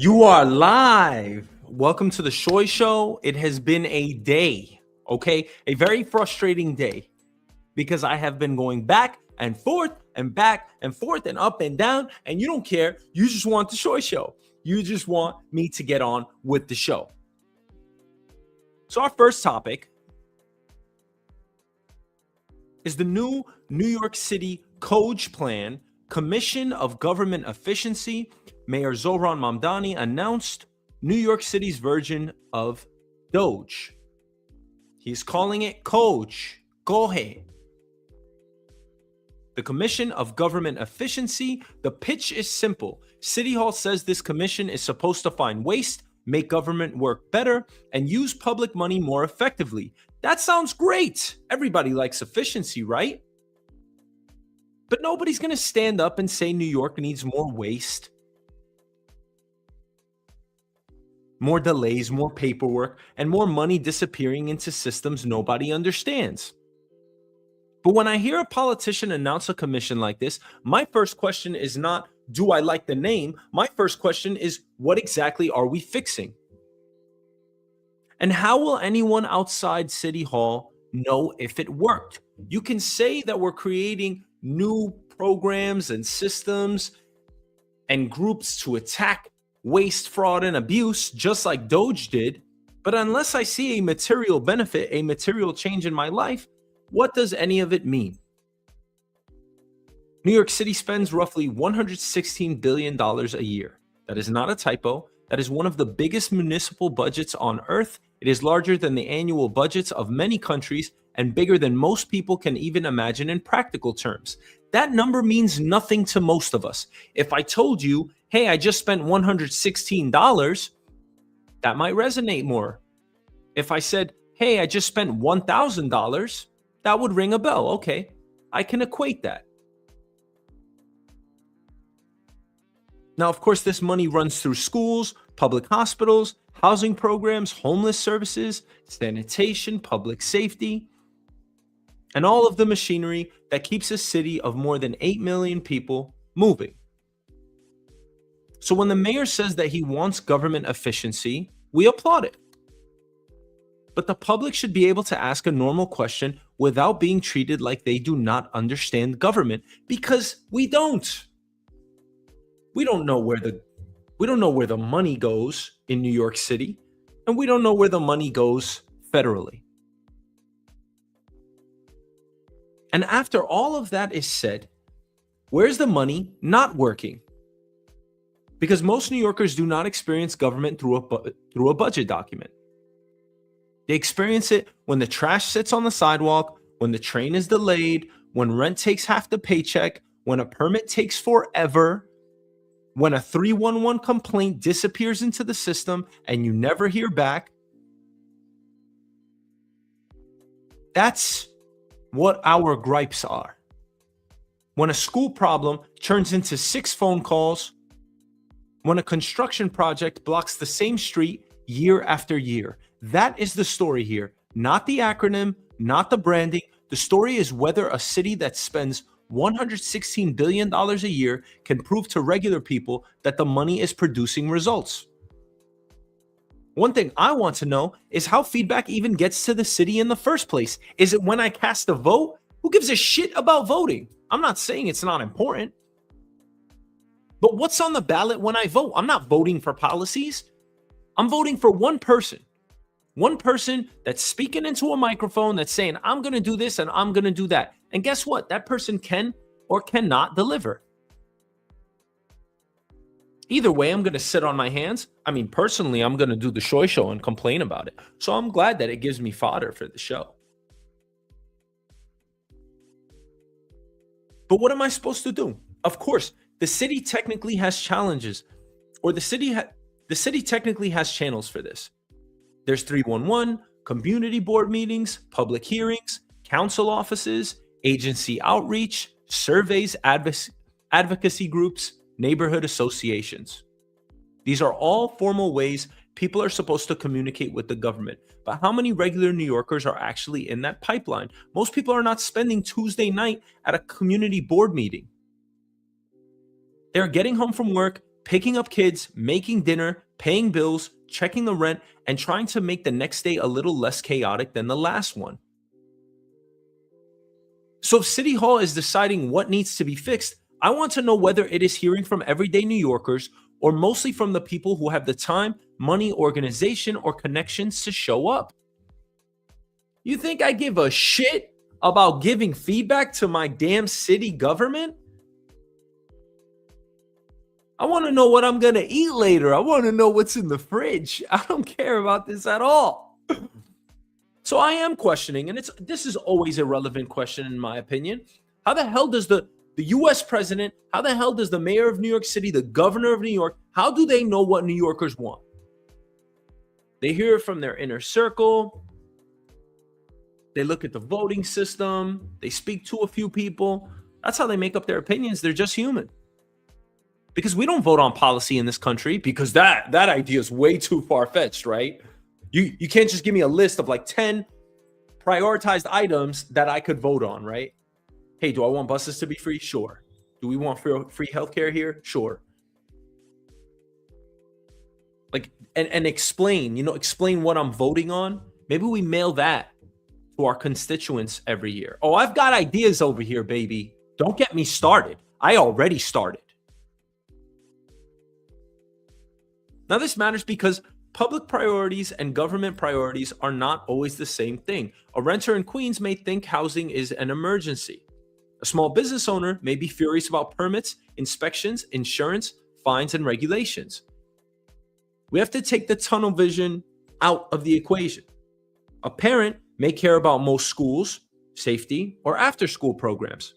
You are live. Welcome to the Shoy Show. It has been a day, okay? A very frustrating day because I have been going back and forth and back and forth and up and down, and you don't care. You just want the Shoy Show. You just want me to get on with the show. So our first topic is the new New York City Code Plan, Commission of Government Efficiency. Mayor Zohran Mamdani announced New York City's version of Doge. He's calling it Coach. Gohe. The Commission of Government Efficiency. The pitch is simple. City Hall says this commission is supposed to find waste, make government work better, and use public money more effectively. That sounds great. Everybody likes efficiency, right? But nobody's going to stand up and say New York needs more waste, more delays, more paperwork, and more money disappearing into systems nobody understands. But when I hear a politician announce a commission like this, my first question is not, do I like the name? My first question is, what exactly are we fixing? And how will anyone outside City Hall know if it worked? You can say that we're creating new programs and systems and groups to attack waste, fraud, and abuse, just like Doge did. But unless I see a material benefit, a material change in my life, what does any of it mean? New York City spends roughly $116 billion a year. That is not a typo. That is one of the biggest municipal budgets on earth. It is larger than the annual budgets of many countries and bigger than most people can even imagine in practical terms. That number means nothing to most of us. If I told you, hey, I just spent $116, that might resonate more. If I said, hey, I just spent $1,000, that would ring a bell. Okay, I can equate that. Now, of course, this money runs through schools, public hospitals, housing programs, homeless services, sanitation, public safety, and all of the machinery that keeps a city of more than 8 million people moving. So when the mayor says that he wants government efficiency, we applaud it. But the public should be able to ask a normal question without being treated like they do not understand government, because we don't. We don't know where the money goes in New York City, and we don't know where the money goes federally. And after all of that is said, where's the money not working? Because most New Yorkers do not experience government through a budget document. They experience it when the trash sits on the sidewalk, when the train is delayed, when rent takes half the paycheck, when a permit takes forever, when a 311 complaint disappears into the system and you never hear back. That's what our gripes are. When a school problem turns into 6 phone calls, when a construction project blocks the same street year after year. That is the story here, not the acronym, not the branding. The story is whether a city that spends $116 billion a year can prove to regular people that the money is producing results. One thing I want to know is how feedback even gets to the city in the first place. Is it when I cast a vote? Who gives a shit about voting? I'm not saying it's not important. But what's on the ballot when I vote? I'm not voting for policies. I'm voting for one person. One person that's speaking into a microphone that's saying, I'm going to do this and I'm going to do that. And guess what? That person can or cannot deliver. Either way, I'm going to sit on my hands. I mean, personally, I'm going to do the Shoy Show and complain about it. So I'm glad that it gives me fodder for the show. But what am I supposed to do? Of course, the city technically has challenges, or the city technically has channels for this. There's 311, community board meetings, public hearings, council offices, agency outreach, surveys, advocacy groups, neighborhood associations. These are all formal ways people are supposed to communicate with the government. But how many regular New Yorkers are actually in that pipeline? Most people are not spending Tuesday night at a community board meeting. They're getting home from work, picking up kids, making dinner, paying bills, checking the rent, and trying to make the next day a little less chaotic than the last one. So if City Hall is deciding what needs to be fixed, I want to know whether it is hearing from everyday New Yorkers or mostly from the people who have the time, money, organization, or connections to show up. You think I give a shit about giving feedback to my damn city government? I want to know what I'm going to eat later. I want to know what's in the fridge. I don't care about this at all. So I am questioning, and this is always a relevant question in my opinion. How the hell does the US president, how the hell does the mayor of New York City, the governor of New York, how do they know what New Yorkers want? They hear it from their inner circle. They look at the voting system. They speak to a few people. That's how they make up their opinions. They're just human. Because we don't vote on policy in this country because that idea is way too far-fetched, right? You can't just give me a list of like 10 prioritized items that I could vote on, right? Hey, do I want buses to be free? Sure. Do we want free healthcare here? Sure. Like, and explain what I'm voting on. Maybe we mail that to our constituents every year. Oh, I've got ideas over here, baby. Don't get me started. I already started. Now, this matters because public priorities and government priorities are not always the same thing. A renter in Queens may think housing is an emergency. A small business owner may be furious about permits, inspections, insurance, fines, and regulations. We have to take the tunnel vision out of the equation. A parent may care about most schools, safety, or after-school programs.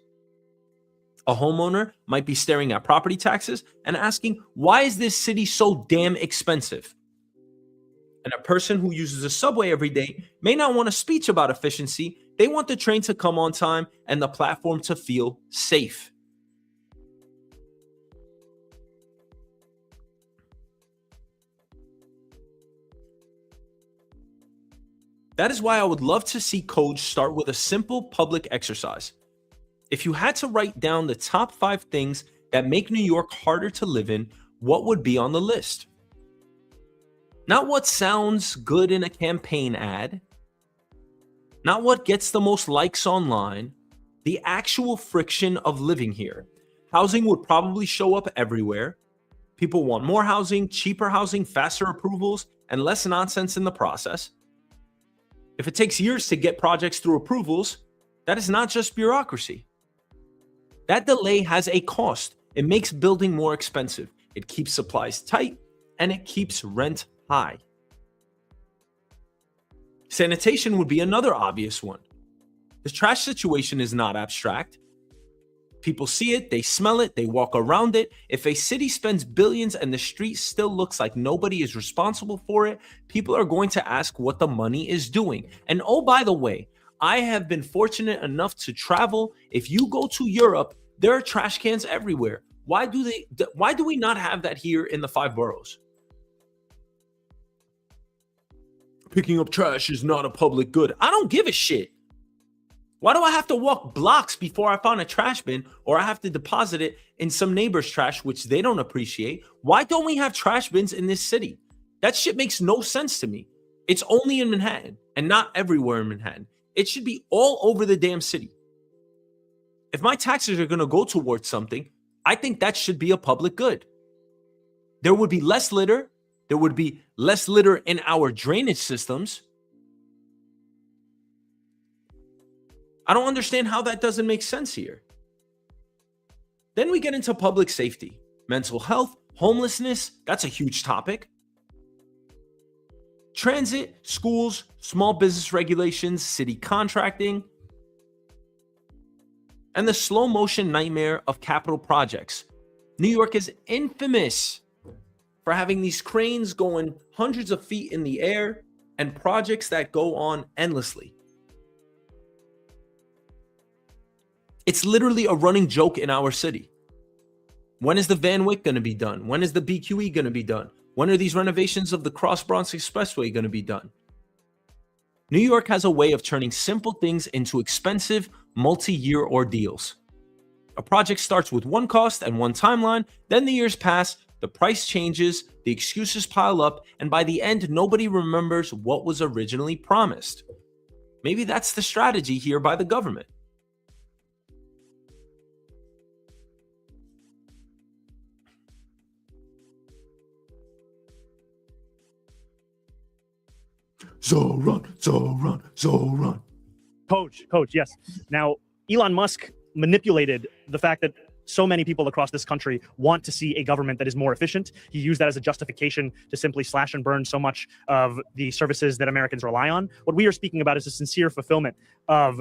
A homeowner might be staring at property taxes and asking, why is this city so damn expensive? And a person who uses a subway every day may not want a speech about efficiency. They want the train to come on time and the platform to feel safe. That is why I would love to see codes start with a simple public exercise. If you had to write down the top 5 things that make New York harder to live in, what would be on the list? Not what sounds good in a campaign ad, not what gets the most likes online, the actual friction of living here. Housing would probably show up everywhere. People want more housing, cheaper housing, faster approvals, and less nonsense in the process. If it takes years to get projects through approvals, that is not just bureaucracy. That delay has a cost. It makes building more expensive. It keeps supplies tight, and it keeps rent high. Sanitation would be another obvious one. The trash situation is not abstract. People see it, they smell it, they walk around it. If a city spends billions and the street still looks like nobody is responsible for it, people are going to ask what the money is doing. And oh, by the way, I have been fortunate enough to travel. If you go to Europe, there are trash cans everywhere. Why do we not have that here in the 5 boroughs? Picking up trash is not a public good. I don't give a shit. Why do I have to walk blocks before I find a trash bin, or I have to deposit it in some neighbor's trash, which they don't appreciate? Why don't we have trash bins in this city? That shit makes no sense to me. It's only in Manhattan and not everywhere in Manhattan. It should be all over the damn city. If my taxes are going to go towards something, I think that should be a public good. There would be less litter. There would be less litter in our drainage systems. I don't understand how that doesn't make sense here. Then we get into public safety, mental health, homelessness. That's a huge topic. Transit, schools, small business regulations, city contracting, and the slow motion nightmare of capital projects. New York is infamous for having these cranes going hundreds of feet in the air and projects that go on endlessly. It's literally a running joke in our city. When is the Van Wyck going to be done? When is the BQE going to be done? When are these renovations of the Cross Bronx Expressway going to be done? New York has a way of turning simple things into expensive, multi-year ordeals. A project starts with one cost and one timeline, then the years pass, the price changes, the excuses pile up, and by the end, nobody remembers what was originally promised. Maybe that's the strategy here by the government. Zoran. Coach, yes. Now, Elon Musk manipulated the fact that so many people across this country want to see a government that is more efficient. He used that as a justification to simply slash and burn so much of the services that Americans rely on. What we are speaking about is a sincere fulfillment of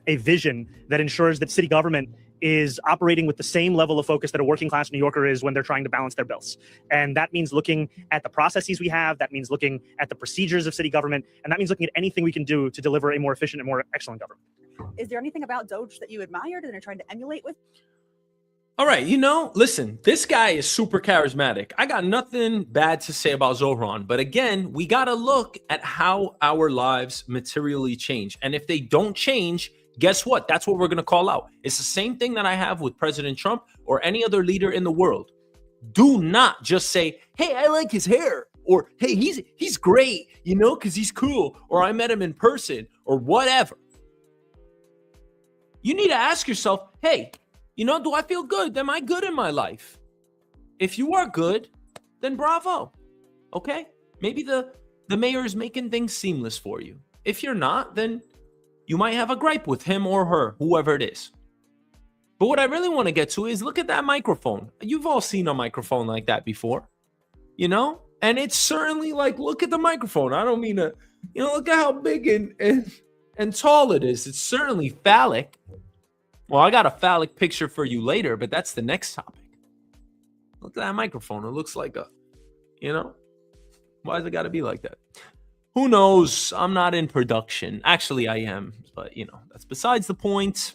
a vision that ensures that city government is operating with the same level of focus that a working class New Yorker is when they're trying to balance their bills. And that means looking at the processes we have, that means looking at the procedures of city government, and that means looking at anything we can do to deliver a more efficient and more excellent government. Is there anything about Doge that you admired and are trying to emulate with? All right, listen, this guy is super charismatic. I got nothing bad to say about Zoran, but again, we got to look at how our lives materially change. And if they don't change, guess what? That's what we're going to call out. It's the same thing that I have with President Trump or any other leader in the world. Do not just say, hey, I like his hair, or hey, he's great, because he's cool, or I met him in person, or whatever. You need to ask yourself, hey, do I feel good? Am I good in my life? If you are good, then bravo. Okay? Maybe the mayor is making things seamless for you. If you're not, then you might have a gripe with him or her, whoever it is. But what I really want to get to is look at that microphone. You've all seen a microphone like that before, And it's certainly like, look at the microphone. I don't mean to, look at how big and tall it is. It's certainly phallic. Well, I got a phallic picture for you later, but that's the next topic. Look at that microphone. It looks like why has it got to be like that? Who knows? I'm not in production. Actually, I am, but that's besides the point.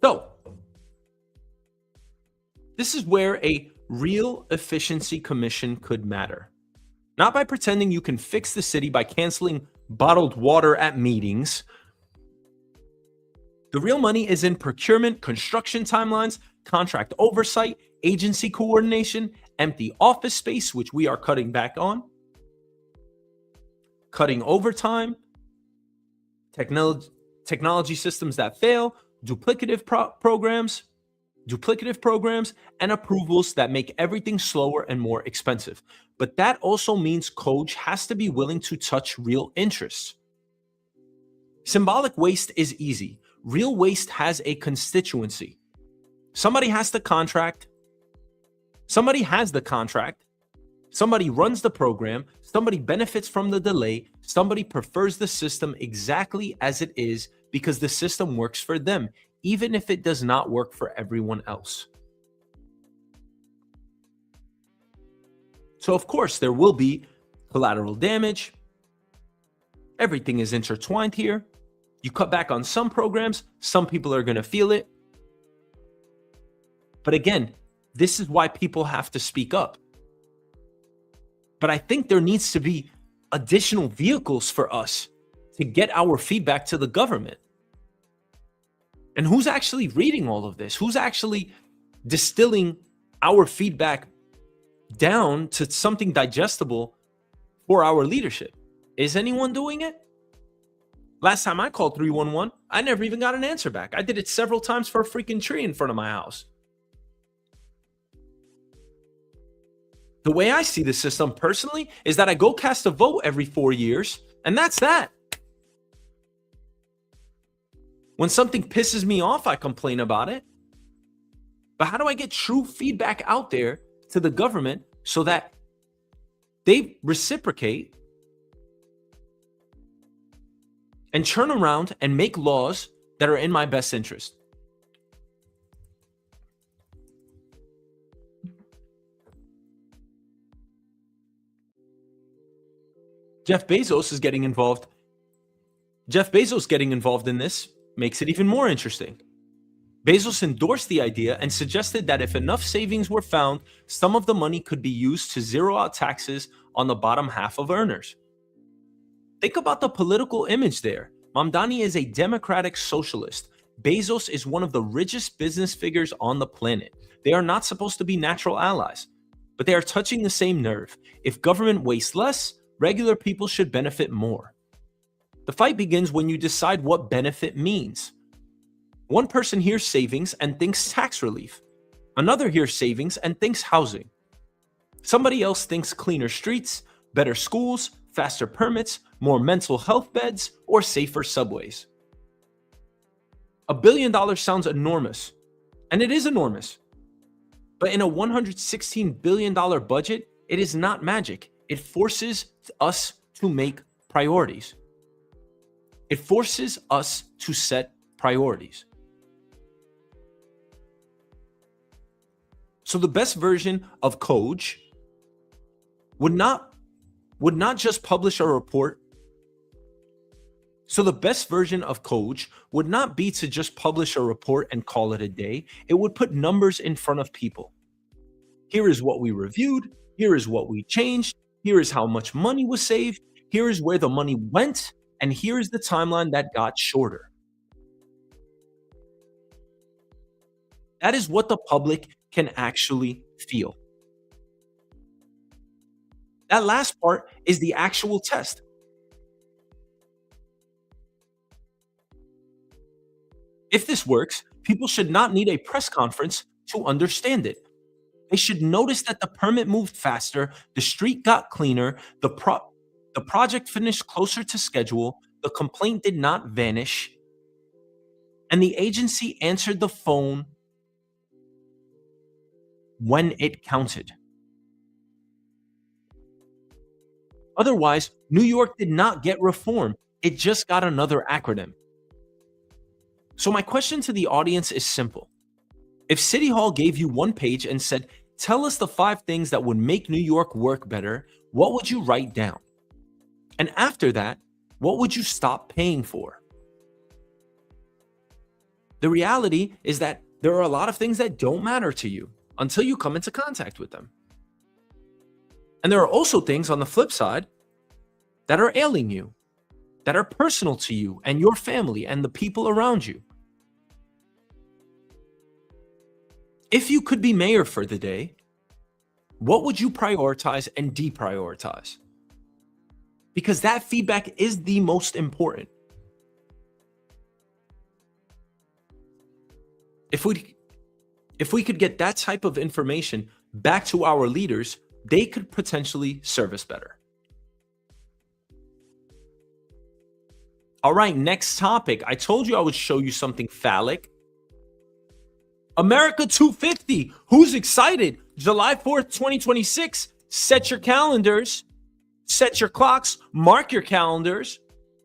So, this is where a real efficiency commission could matter. Not by pretending you can fix the city by canceling bottled water at meetings. The real money is in procurement, construction timelines, contract oversight, agency coordination, empty office space, which we are cutting back on, cutting overtime, technology systems that fail, duplicative programs, and approvals that make everything slower and more expensive. But that also means Coach has to be willing to touch real interests. Symbolic waste is easy. Real waste has a constituency. Somebody has the contract. Somebody has the contract. Somebody runs the program. Somebody benefits from the delay. Somebody prefers the system exactly as it is because the system works for them, even if it does not work for everyone else. So, of course, there will be collateral damage. Everything is intertwined here. You cut back on some programs, some people are going to feel it. But again, this is why people have to speak up. But I think there needs to be additional vehicles for us to get our feedback to the government. And who's actually reading all of this? Who's actually distilling our feedback down to something digestible for our leadership? Is anyone doing it? Last time I called 311, I never even got an answer back. I did it several times for a freaking tree in front of my house. The way I see the system personally is that I go cast a vote every 4 years, and that's that. When something pisses me off, I complain about it. But how do I get true feedback out there to the government so that they reciprocate and turn around and make laws that are in my best interest? Jeff Bezos getting involved in this makes it even more interesting. Bezos endorsed the idea and suggested that if enough savings were found, some of the money could be used to zero out taxes on the bottom half of earners. Think about the political image there. Mamdani is a democratic socialist. Bezos is one of the richest business figures on the planet. They are not supposed to be natural allies, but they are touching the same nerve. If government wastes less, regular people should benefit more. The fight begins when you decide what benefit means. One person hears savings and thinks tax relief. Another hears savings and thinks housing. Somebody else thinks cleaner streets, better schools, faster permits, more mental health beds, or safer subways. $1 billion sounds enormous, and it is enormous. But in a $116 billion budget, it is not magic. It forces us to make priorities. It forces us to set priorities. So the best version of Coach would not just publish a report. So the best version of Coach would not be to just publish a report and call it a day. It would put numbers in front of people. Here is what we reviewed. Here is what we changed. Here is how much money was saved. Here is where the money went. And here is the timeline that got shorter. That is what the public can actually feel. That last part is the actual test. If this works, people should not need a press conference to understand it. They should notice that the permit moved faster, the street got cleaner, the project finished closer to schedule, the complaint did not vanish, and the agency answered the phone when it counted. Otherwise, New York did not get reform. It just got another acronym. So my question to the audience is simple. If City Hall gave you one page and said, tell us the 5 things that would make New York work better, what would you write down? And after that, what would you stop paying for? The reality is that there are a lot of things that don't matter to you until you come into contact with them. And there are also things on the flip side that are ailing you, that are personal to you and your family and the people around you. If you could be mayor for the day, what would you prioritize and deprioritize? Because that feedback is the most important. If we could get that type of information back to our leaders, they could potentially serve us better. All right, next topic. I told you I would show you something phallic. America 250. Who's excited? July 4th, 2026. Set your calendars. Set your clocks. Mark your calendars.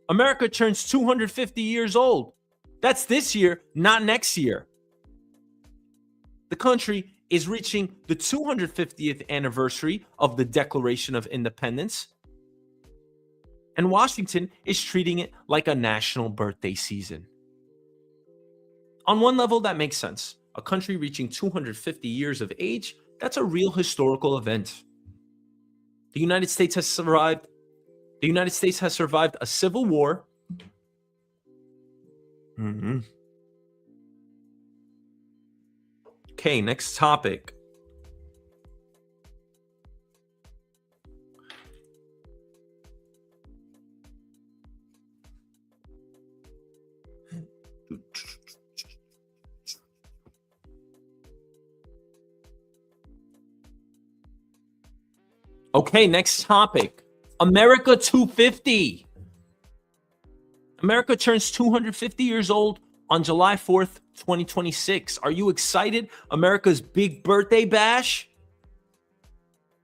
America turns 250 years old. That's this year, not next year. The country is reaching the 250th anniversary of the Declaration of Independence. And Washington is treating it like a national birthday season. On one level, that makes sense. A country reaching 250 years of age, that's a real historical event. The United States has survived a civil war. Okay, next topic. Okay, next topic. America 250. America turns 250 years old on July 4th, 2026. Are you excited? America's big birthday bash?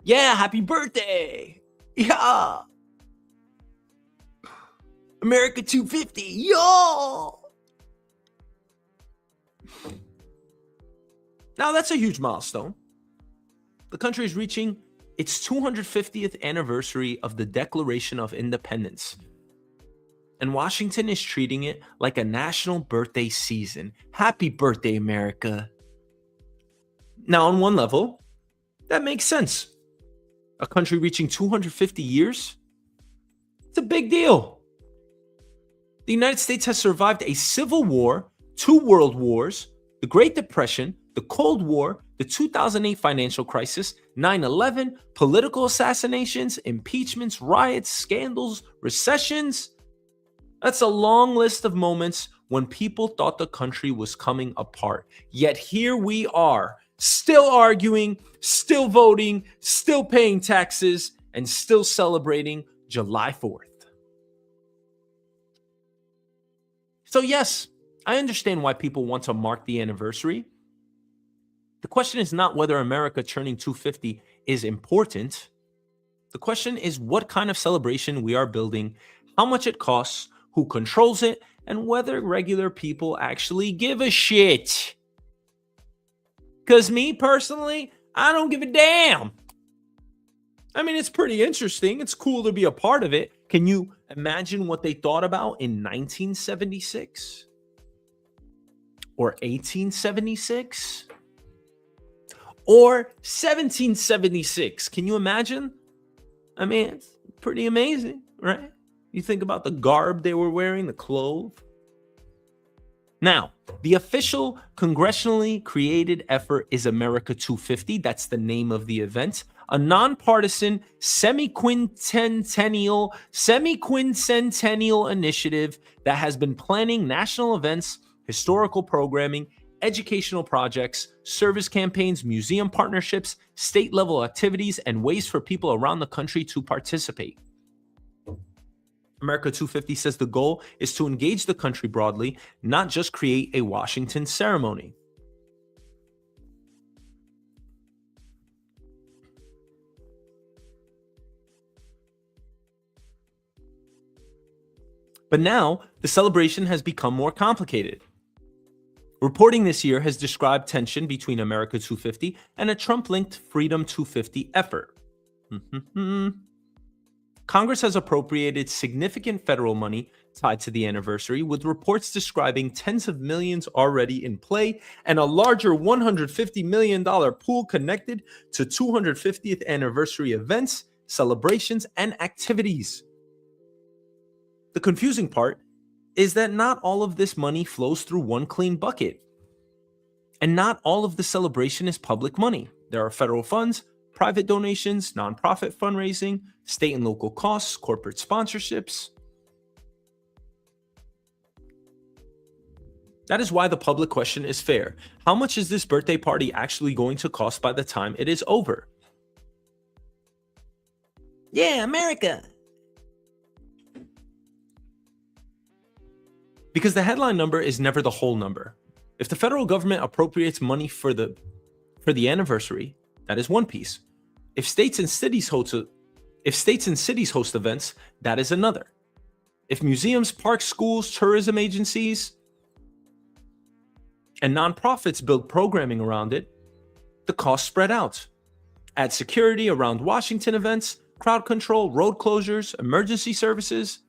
Yeah, happy birthday. Yeah. America 250. Yo. Now that's a huge milestone. The country is reaching its 250th anniversary of the Declaration of Independence. And Washington is treating it like a national birthday season. Happy birthday, America. Now, on one level, that makes sense. A country reaching 250 years? It's a big deal. The United States has survived a civil war, 2 world wars, the Great Depression, the Cold War, The 2008 financial crisis, 9/11, political assassinations, impeachments, riots, scandals, recessions. That's a long list of moments when people thought the country was coming apart. Yet here we are, still arguing, still voting, still paying taxes, and still celebrating July 4th. So yes, I understand why people want to mark the anniversary. The question is not whether America turning 250 is important. The question is what kind of celebration we are building, how much it costs, who controls it, and whether regular people actually give a shit. Because me personally, I don't give a damn. I mean, it's pretty interesting. It's cool to be a part of it. Can you imagine what they thought about in 1976? Or 1876? Or 1776? Can you imagine? I mean, it's pretty amazing, right? You think about the garb they were wearing, the clothes. Now, the official congressionally created effort is America 250. That's the name of the event. A nonpartisan semi-quincentennial initiative that has been planning national events, historical programming, educational projects, service campaigns, museum partnerships, state-level activities, and ways for people around the country to participate. America 250 says the goal is to engage the country broadly, not just create a Washington ceremony. But now, the celebration has become more complicated. Reporting this year has described tension between America 250 and a Trump-linked Freedom 250 effort. Congress has appropriated significant federal money tied to the anniversary, with reports describing tens of millions already in play and a larger $150 million pool connected to 250th anniversary events, celebrations, and activities. The confusing part is that not all of this money flows through one clean bucket. And not all of the celebration is public money. There are federal funds, private donations, nonprofit fundraising, state and local costs, corporate sponsorships. That is why the public question is fair. How much is this birthday party actually going to cost by the time it is over? Yeah, America. Because the headline number is never the whole number. If the federal government appropriates money for the anniversary, that is one piece. If states and cities host events, that is another. If museums, parks, schools, tourism agencies, and nonprofits build programming around it, the costs spread out. Add security around Washington events, crowd control, road closures, emergency services,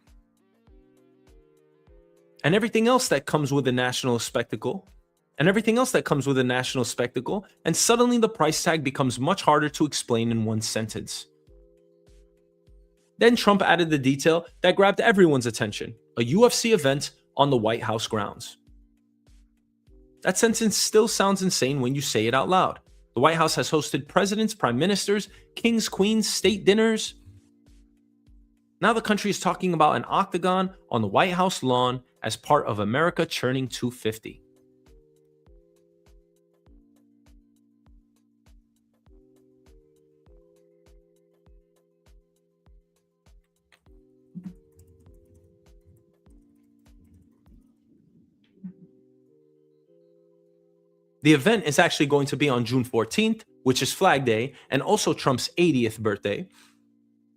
and everything else that comes with a national spectacle, and suddenly the price tag becomes much harder to explain in one sentence. Then Trump added the detail that grabbed everyone's attention: a UFC event on the White House grounds. That sentence still sounds insane when you say it out loud. The White House has hosted presidents, prime ministers, kings, queens, state dinners. Now the country is talking about an octagon on the White House lawn as part of America churning 250. The event is actually going to be on June 14th, which is Flag Day, and also Trump's 80th birthday.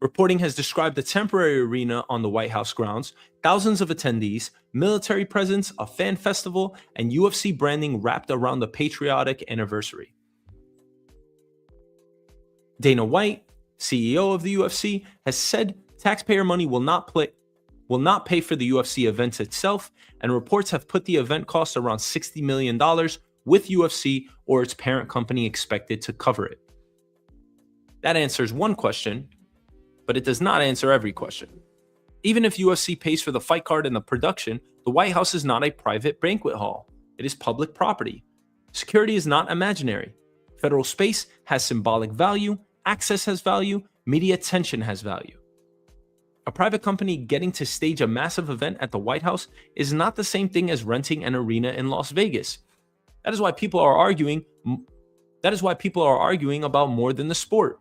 Reporting has described the temporary arena on the White House grounds, thousands of attendees, military presence, a fan festival, and UFC branding wrapped around the patriotic anniversary. Dana White, CEO of the UFC, has said taxpayer money will not pay for the UFC event itself, and reports have put the event cost around $60 million, with UFC or its parent company expected to cover it. That answers one question, but it does not answer every question. Even if UFC pays for the fight card and the production, the White House is not a private banquet hall. It is public property. Security is not imaginary. Federal space has symbolic value, access has value, media attention has value. A private company getting to stage a massive event at the White House is not the same thing as renting an arena in Las Vegas. That is why people are arguing. That is why people are arguing about more than the sport.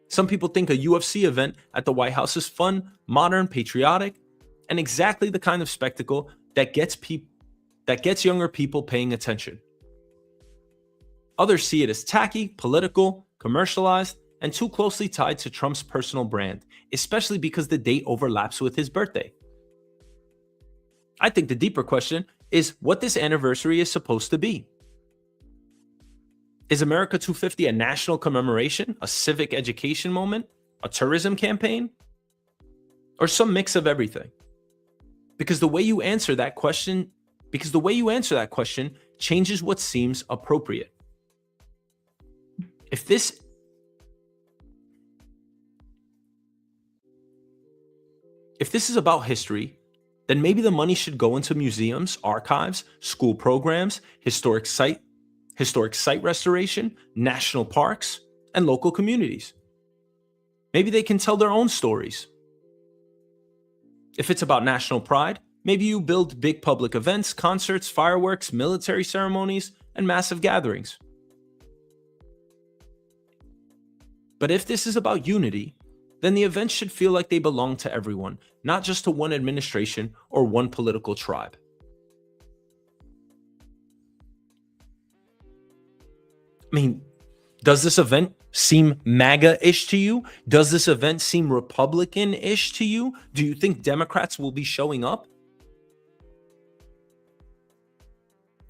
Some people think a UFC event at the White House is fun, modern, patriotic, and exactly the kind of spectacle that gets younger people paying attention. Others see it as tacky, political, commercialized, and too closely tied to Trump's personal brand, especially because the date overlaps with his birthday. I think the deeper question is what this anniversary is supposed to be. Is America 250 a national commemoration, a civic education moment, a tourism campaign, or some mix of everything? Because the way you answer that question changes what seems appropriate. If this is about history, then maybe the money should go into museums, archives, school programs, historic site restoration, national parks, and local communities. Maybe they can tell their own stories. If it's about national pride, maybe you build big public events, concerts, fireworks, military ceremonies, and massive gatherings. But if this is about unity, then the events should feel like they belong to everyone, not just to one administration or one political tribe. I mean, does this event seem MAGA-ish to you? Does this event seem Republican-ish to you? Do you think Democrats will be showing up?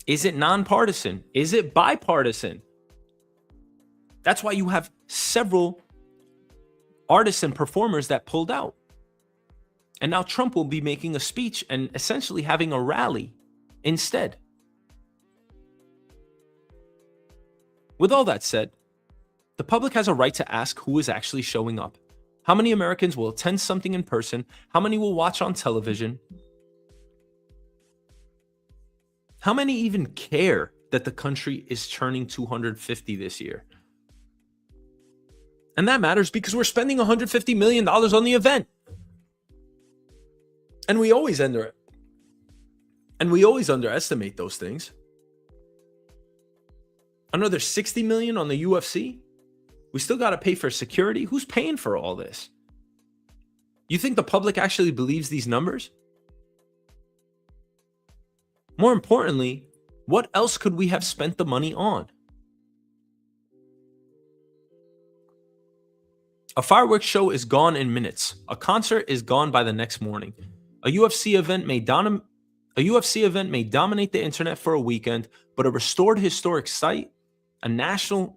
Is it nonpartisan? Is it bipartisan? That's why you have several artists and performers that pulled out. And now Trump will be making a speech and essentially having a rally instead. With all that said, the public has a right to ask who is actually showing up. How many Americans will attend something in person? How many will watch on television? How many even care that the country is turning 250 this year? And that matters because we're spending $150 million on the event. And we always underestimate those things. Another $60 million on the UFC? We still got to pay for security? Who's paying for all this? You think the public actually believes these numbers? More importantly, what else could we have spent the money on? A fireworks show is gone in minutes. A concert is gone by the next morning. A UFC event may dominate the internet for a weekend, but a restored historic site, a national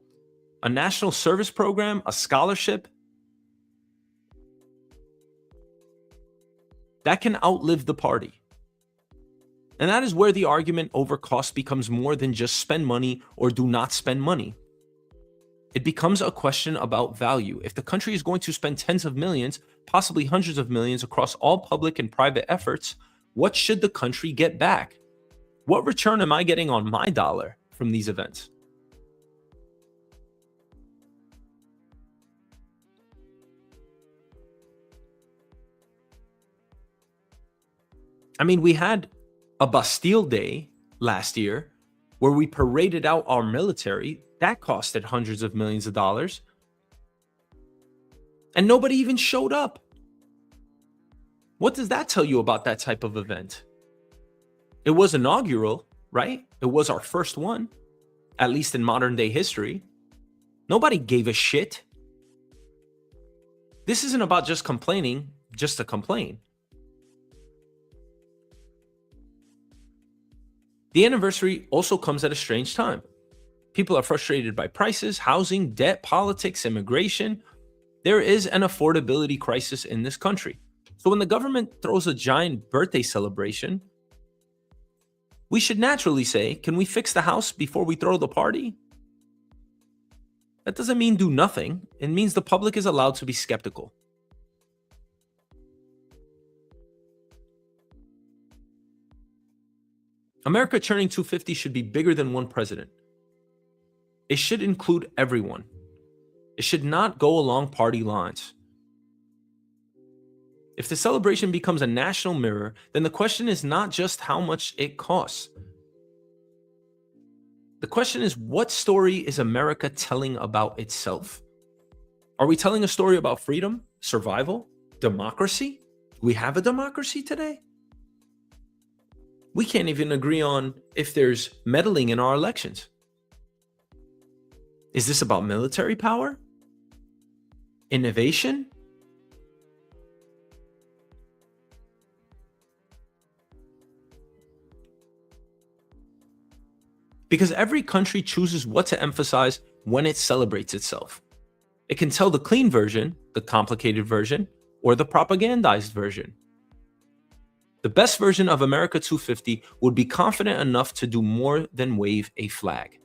service program, a scholarship, that can outlive the party. And that is where the argument over cost becomes more than just spend money or do not spend money. It becomes a question about value. If the country is going to spend tens of millions, possibly hundreds of millions across all public and private efforts, what should the country get back? What return am I getting on my dollar from these events? I mean, we had a Bastille Day last year where we paraded out our military. That costed hundreds of millions of dollars. And nobody even showed up. What does that tell you about that type of event? It was inaugural, right? It was our first one, at least in modern day history. Nobody gave a shit. This isn't about just complaining, just to complain. The anniversary also comes at a strange time. People are frustrated by prices, housing, debt, politics, immigration. There is an affordability crisis in this country. So when the government throws a giant birthday celebration, we should naturally say, can we fix the house before we throw the party? That doesn't mean do nothing. It means the public is allowed to be skeptical. America turning 250 should be bigger than one president. it should include everyone. It should not go along party lines. If the celebration becomes a national mirror, then the question is not just how much it costs. The question is, what story is America telling about itself? Are we telling a story about freedom, survival, democracy? Do we have a democracy today? We can't even agree on if there's meddling in our elections. Is this about military power? Innovation? Because every country chooses what to emphasize when it celebrates itself. It can tell the clean version, the complicated version, or the propagandized version. The best version of America 250 would be confident enough to do more than wave a flag.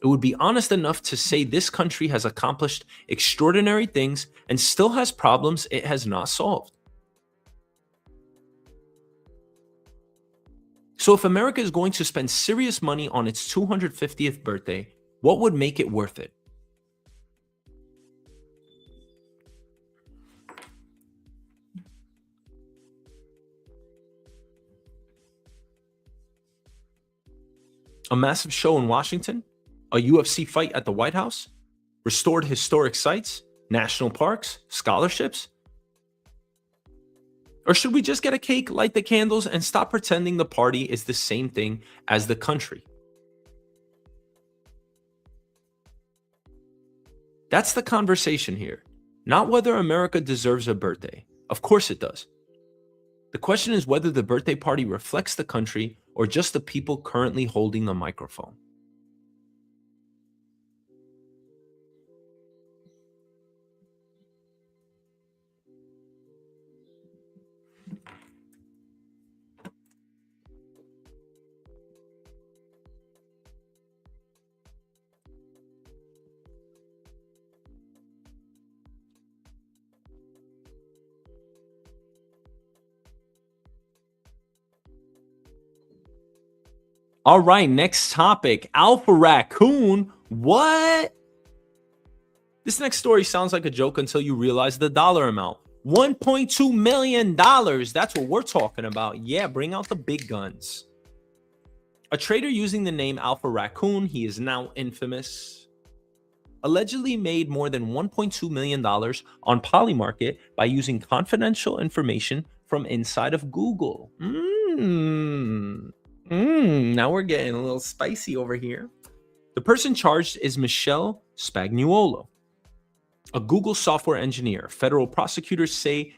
It would be honest enough to say this country has accomplished extraordinary things and still has problems it has not solved. So if America is going to spend serious money on its 250th birthday, what would make it worth it? A massive show in Washington? A UFC fight at the White House? Restored historic sites? National parks? Scholarships? Or should we just get a cake, light the candles, and stop pretending the party is the same thing as the country? That's the conversation here. Not whether America deserves a birthday. Of course it does. The question is whether the birthday party reflects the country or just the people currently holding the microphone. All right, next topic, Alpha Raccoon. What? This next story sounds like a joke until you realize the dollar amount. $1.2 million. That's what we're talking about. Yeah, bring out the big guns. A trader using the name Alpha Raccoon, he is now infamous, allegedly made more than $1.2 million on Polymarket by using confidential information from inside of Google. Now we're getting a little spicy over here. The person charged is Michelle Spagnuolo, a Google software engineer. Federal prosecutors say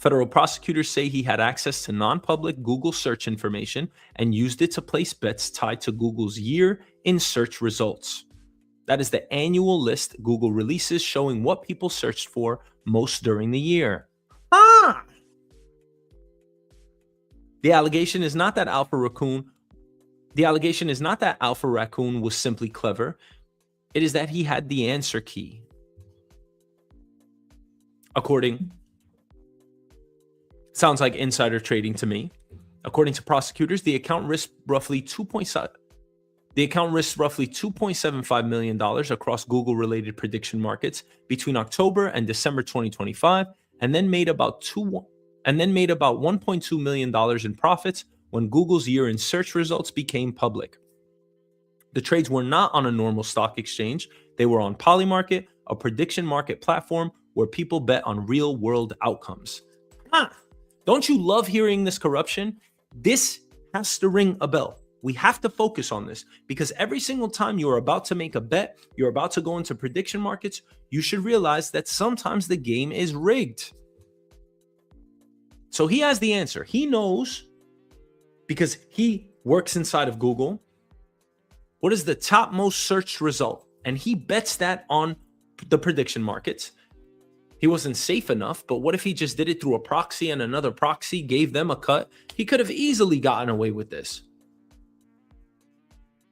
he had access to non-public Google search information and used it to place bets tied to Google's year in search results. That is the annual list Google releases showing what people searched for most during the year. The allegation is not that Alpha Raccoon was simply clever. It is that he had the answer key. Sounds like insider trading to me. According to prosecutors, the account risked roughly $2.75 million across Google-related prediction markets between October and December 2025, and then made about $1.2 million in profits when Google's year-end search results became public. The trades were not on a normal stock exchange. They were on Polymarket, a prediction market platform where people bet on real-world outcomes. Don't you love hearing this corruption? This has to ring a bell. We have to focus on this because every single time you're about to make a bet, you're about to go into prediction markets, you should realize that sometimes the game is rigged. So he has the answer. He knows, because he works inside of Google, what is the top most searched result. And he bets that on the prediction markets. He wasn't safe enough, but what if he just did it through a proxy and another proxy gave them a cut? He could have easily gotten away with this.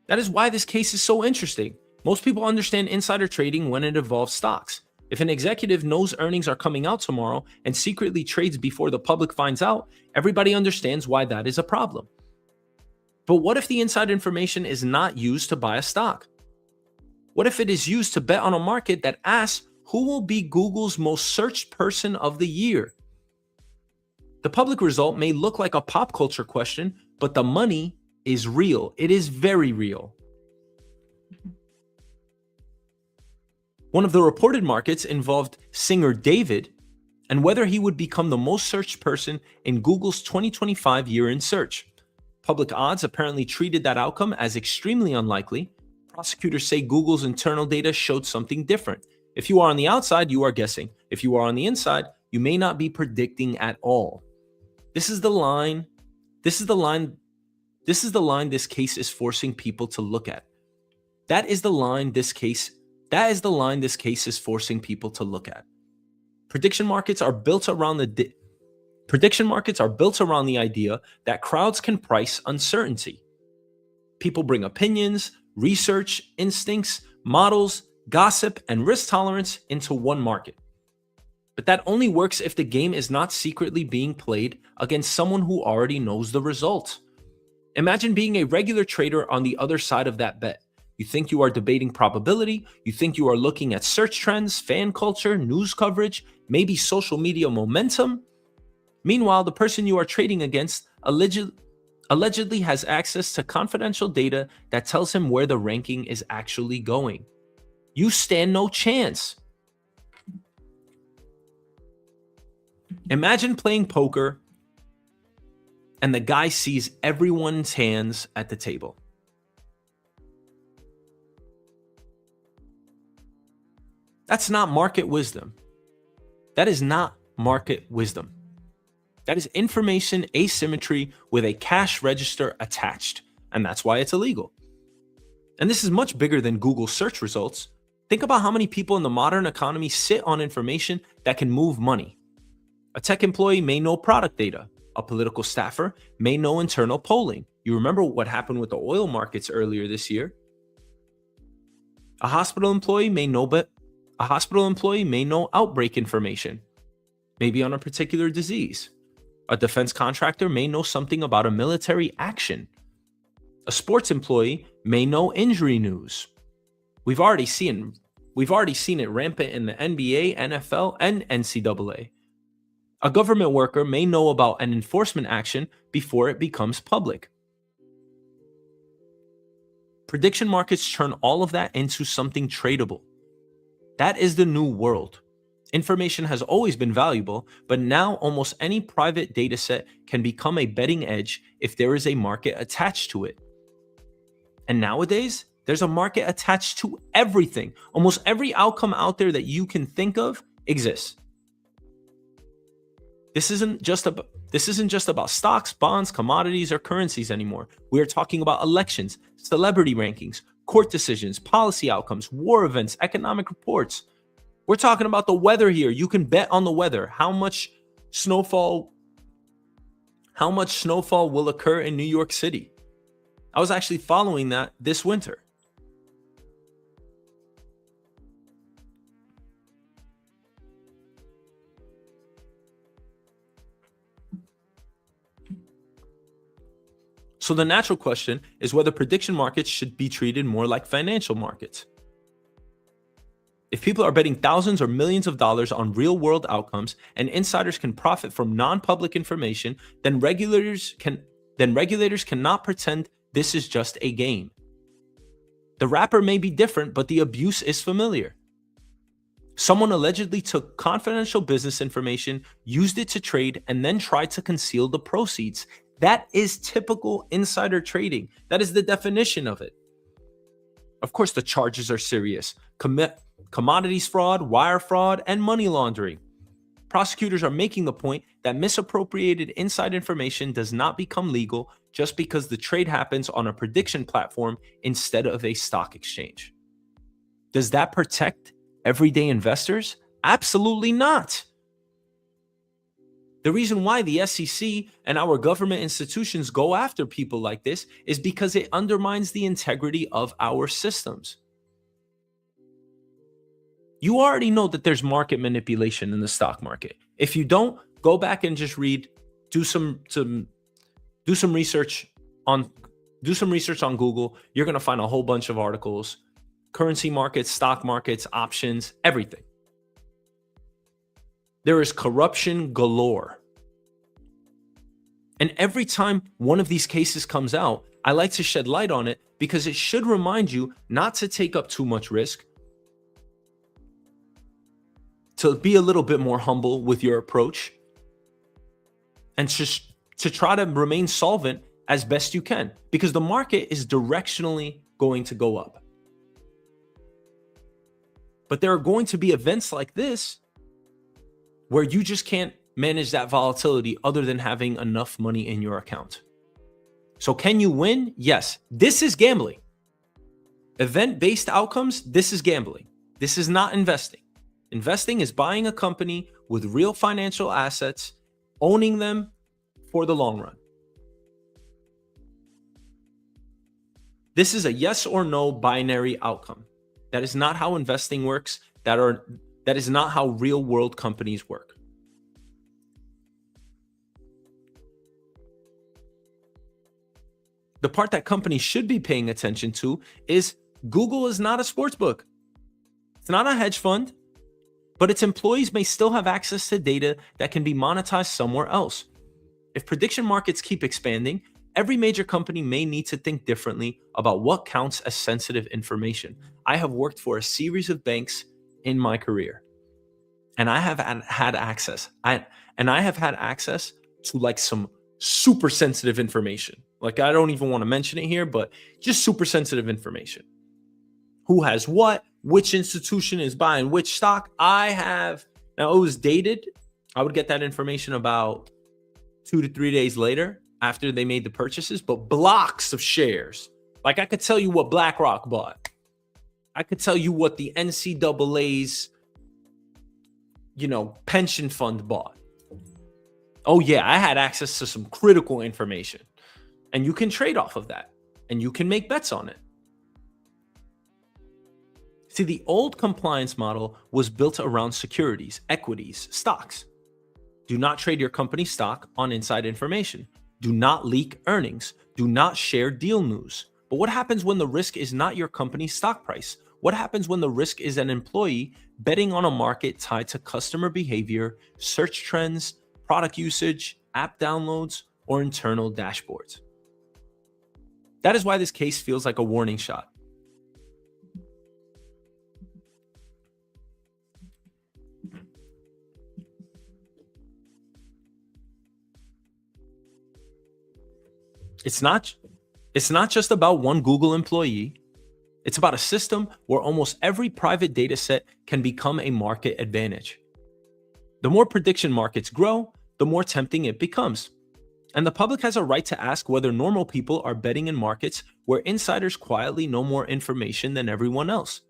That is why this case is so interesting. Most people understand insider trading when it involves stocks. If an executive knows earnings are coming out tomorrow and secretly trades before the public finds out, everybody understands why that is a problem. But what if the inside information is not used to buy a stock? What if it is used to bet on a market that asks who will be Google's most searched person of the year? The public result may look like a pop culture question, but the money is real. It is very real. One of the reported markets involved singer David and whether he would become the most searched person in Google's 2025 year in search. Public odds apparently treated that outcome as extremely unlikely. Prosecutors say Google's internal data showed something different. If you are on the outside, you are guessing. If you are on the inside, you may not be predicting at all. This is the line this case is forcing people to look at. That is the line this case is forcing people to look at. Prediction markets are built around the idea that crowds can price uncertainty. People bring opinions, research, instincts, models, gossip, and risk tolerance into one market. But that only works if the game is not secretly being played against someone who already knows the result. Imagine being a regular trader on the other side of that bet. You think you are debating probability, you think you are looking at search trends, fan culture, news coverage, maybe social media momentum. Meanwhile, the person you are trading against allegedly has access to confidential data that tells him where the ranking is actually going. You stand no chance. Imagine playing poker and the guy sees everyone's hands at the table. That's not market wisdom. That is not market wisdom. That is information asymmetry with a cash register attached, and that's why it's illegal. And this is much bigger than Google search results. Think about how many people in the modern economy sit on information that can move money. A tech employee may know product data. A political staffer may know internal polling. You remember what happened with the oil markets earlier this year. A hospital employee may know outbreak information, maybe on a particular disease. A defense contractor may know something about a military action. A sports employee may know injury news. We've already seen it rampant in the NBA, NFL, and NCAA. A government worker may know about an enforcement action before it becomes public. Prediction markets turn all of that into something tradable. That is the new world. Information has always been valuable, but now almost any private data set can become a betting edge if there is a market attached to it. And nowadays, there's a market attached to everything. Almost every outcome out there that you can think of exists. This isn't just about stocks, bonds, commodities, or currencies anymore. We are talking about elections, celebrity rankings, court decisions, policy outcomes, war events, economic reports. We're talking about the weather here. You can bet on the weather. How much snowfall will occur in New York City? I was actually following that this winter. So the natural question is whether prediction markets should be treated more like financial markets. If people are betting thousands or millions of dollars on real-world outcomes and insiders can profit from non-public information, then regulators cannot pretend this is just a game. The wrapper may be different, but the abuse is familiar. Someone allegedly took confidential business information, used it to trade, and then tried to conceal the proceeds. That is typical insider trading. That is the definition of it. Of course, the charges are serious. Commodities fraud, wire fraud, and money laundering. Prosecutors are making the point that misappropriated inside information does not become legal just because the trade happens on a prediction platform instead of a stock exchange. Does that protect everyday investors? Absolutely not. The reason why the SEC and our government institutions go after people like this is because it undermines the integrity of our systems. You already know that there's market manipulation in the stock market. If you don't, go back and just read, do some research on Do some research on Google. You're going to find a whole bunch of articles, currency markets, stock markets, options, everything. There is corruption galore. And every time one of these cases comes out, I like to shed light on it because it should remind you not to take up too much risk, to be a little bit more humble with your approach, and just to try to remain solvent as best you can, because the market is directionally going to go up. But there are going to be events like this where you just can't manage that volatility other than having enough money in your account. So can you win? Yes. This is gambling. Event-based outcomes, this is gambling. This is not investing. Investing is buying a company with real financial assets, owning them for the long run. This is a yes or no binary outcome. That is not how investing works. That is not how real world companies work. The part that companies should be paying attention to is Google is not a sports book. It's not a hedge fund, but its employees may still have access to data that can be monetized somewhere else. If prediction markets keep expanding, every major company may need to think differently about what counts as sensitive information. I have worked for a series of banks in my career, and I have had access. I have had access to like some super sensitive information. Like, I don't even want to mention it here, but just super sensitive information. Who has what? Which institution is buying which stock? Now it was dated. I would get that information about 2 to 3 days later after they made the purchases, but blocks of shares. Like, I could tell you what BlackRock bought. I could tell you what the NCAA's, pension fund bought. Oh yeah, I had access to some critical information. And you can trade off of that. And you can make bets on it. See, the old compliance model was built around securities, equities, stocks. Do not trade your company stock on inside information. Do not leak earnings. Do not share deal news. But what happens when the risk is not your company's stock price? What happens when the risk is an employee betting on a market tied to customer behavior, search trends, product usage, app downloads, or internal dashboards? That is why this case feels like a warning shot. It's not just about one Google employee. It's about a system where almost every private data set can become a market advantage. The more prediction markets grow, the more tempting it becomes. And the public has a right to ask whether normal people are betting in markets where insiders quietly know more information than everyone else.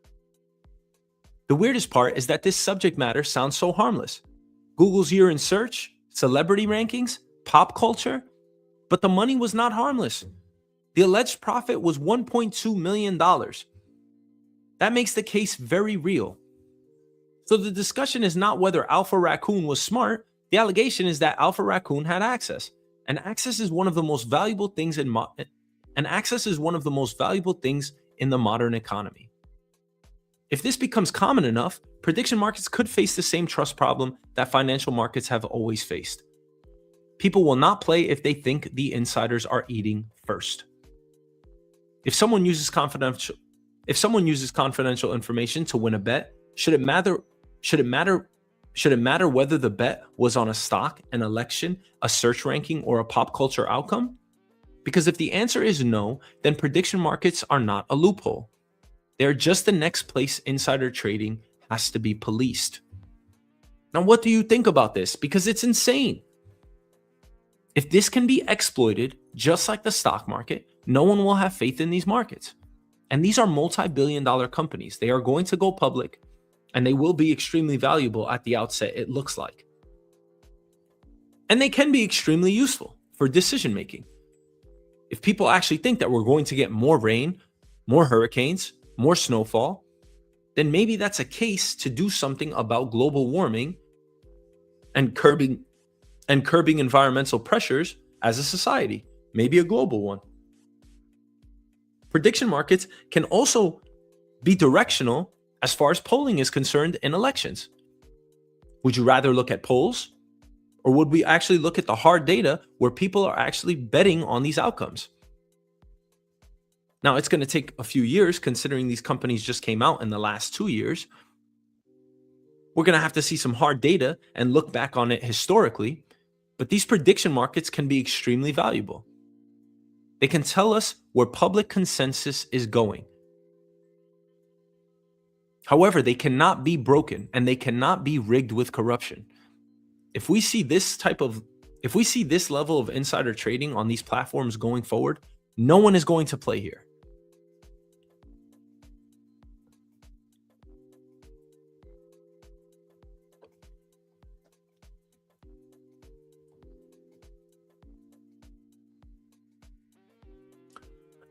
The weirdest part is that this subject matter sounds so harmless. Google's year in search, celebrity rankings, pop culture, but the money was not harmless. The alleged profit was $1.2 million. That makes the case very real. So the discussion is not whether Alpha Raccoon was smart. The allegation is that Alpha Raccoon had access. And access is one of the most valuable things in the modern economy. If this becomes common enough, prediction markets could face the same trust problem that financial markets have always faced. People will not play if they think the insiders are eating first. If someone uses confidential information to win a bet, should it matter whether the bet was on a stock, an election, a search ranking, or a pop culture outcome? Because if the answer is no, then prediction markets are not a loophole. They're just the next place insider trading has to be policed. Now, what do you think about this? Because it's insane. If this can be exploited, just like the stock market, no one will have faith in these markets. And these are multi-billion-dollar companies. They are going to go public, and they will be extremely valuable at the outset, it looks like. And they can be extremely useful for decision making. If people actually think that we're going to get more rain, more hurricanes, more snowfall, then maybe that's a case to do something about global warming and curbing environmental pressures as a society, maybe a global one. Prediction markets can also be directional as far as polling is concerned in elections. Would you rather look at polls, or would we actually look at the hard data where people are actually betting on these outcomes? Now, it's going to take a few years considering these companies just came out in the last 2 years. We're going to have to see some hard data and look back on it historically, but these prediction markets can be extremely valuable. They can tell us where public consensus is going. However, they cannot be broken and they cannot be rigged with corruption. If we see this level of insider trading on these platforms going forward, no one is going to play here.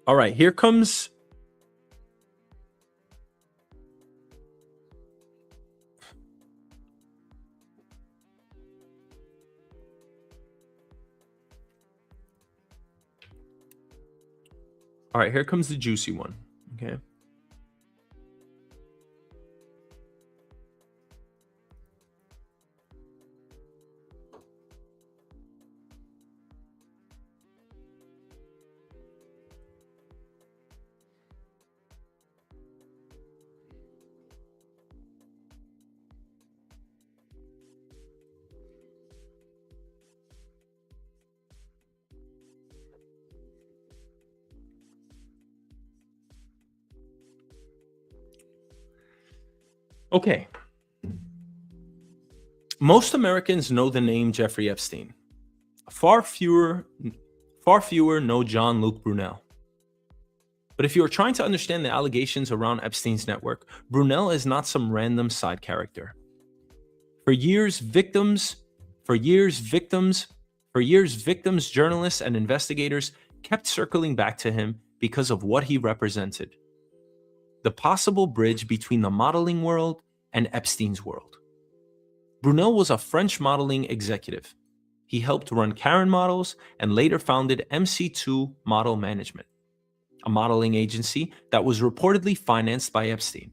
All right, here comes the juicy one, okay? Okay. Most Americans know the name Jeffrey Epstein. Far fewer know John Luke Brunel. But if you are trying to understand the allegations around Epstein's network, Brunel is not some random side character. For years, victims, journalists, and investigators kept circling back to him because of what he represented. The possible bridge between the modeling world and Epstein's world. Brunel was a French modeling executive. He helped run Karen Models and later founded MC2 Model Management, a modeling agency that was reportedly financed by Epstein.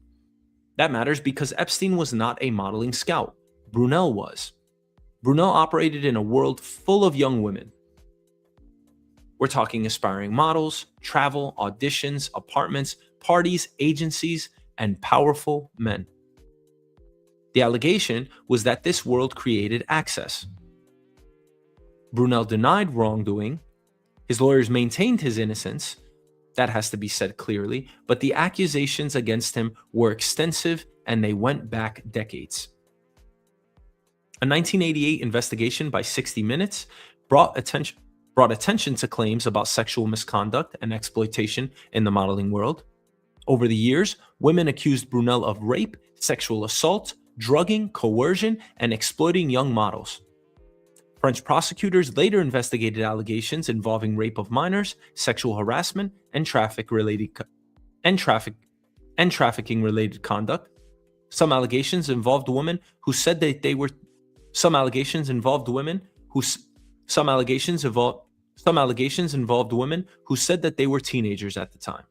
That matters because Epstein was not a modeling scout. Brunel was. Brunel operated in a world full of young women. We're talking aspiring models, travel, auditions, apartments, parties, agencies, and powerful men. The allegation was that this world created access. Brunel denied wrongdoing. His lawyers maintained his innocence. That has to be said clearly, but the accusations against him were extensive and they went back decades. A 1988 investigation by 60 Minutes brought attention to claims about sexual misconduct and exploitation in the modeling world. Over the years, women accused Brunel of rape, sexual assault, drugging, coercion, and exploiting young models. French prosecutors later investigated allegations involving rape of minors, sexual harassment, and trafficking-related conduct. Some allegations involved women who said that they were teenagers at the time.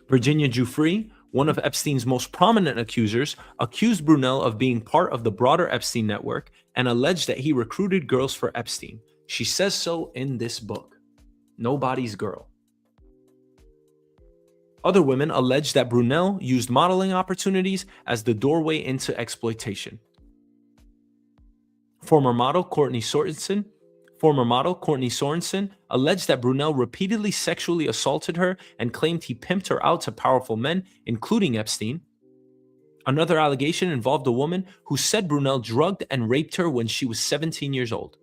Virginia Giuffre, one of Epstein's most prominent accusers, accused Brunel of being part of the broader Epstein network and alleged that he recruited girls for Epstein. She says so in this book, Nobody's Girl. Other women alleged that Brunel used modeling opportunities as the doorway into exploitation. Former model Courtney Sorensen alleged that Brunel repeatedly sexually assaulted her and claimed he pimped her out to powerful men, including Epstein. Another allegation involved a woman who said Brunel drugged and raped her when she was 17 years old.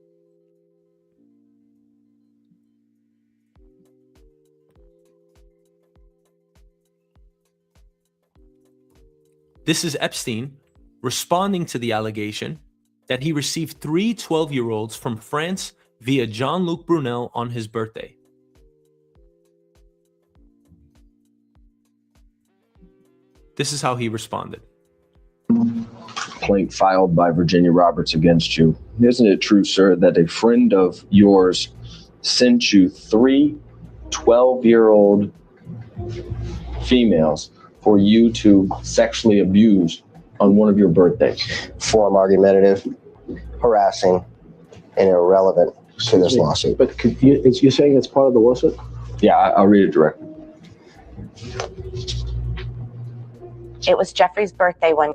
This is Epstein responding to the allegation that he received 3 12-year-olds from France via Jean-Luc Brunel on his birthday. This is how he responded. Complaint filed by Virginia Roberts against you. Isn't it true, sir, that a friend of yours sent you 3 12-year-old females for you to sexually abuse on one of your birthdays? Form argumentative, harassing, and irrelevant to this lawsuit. But you're saying it's part of the lawsuit? Yeah, I'll read it directly. It was Jeffrey's birthday one.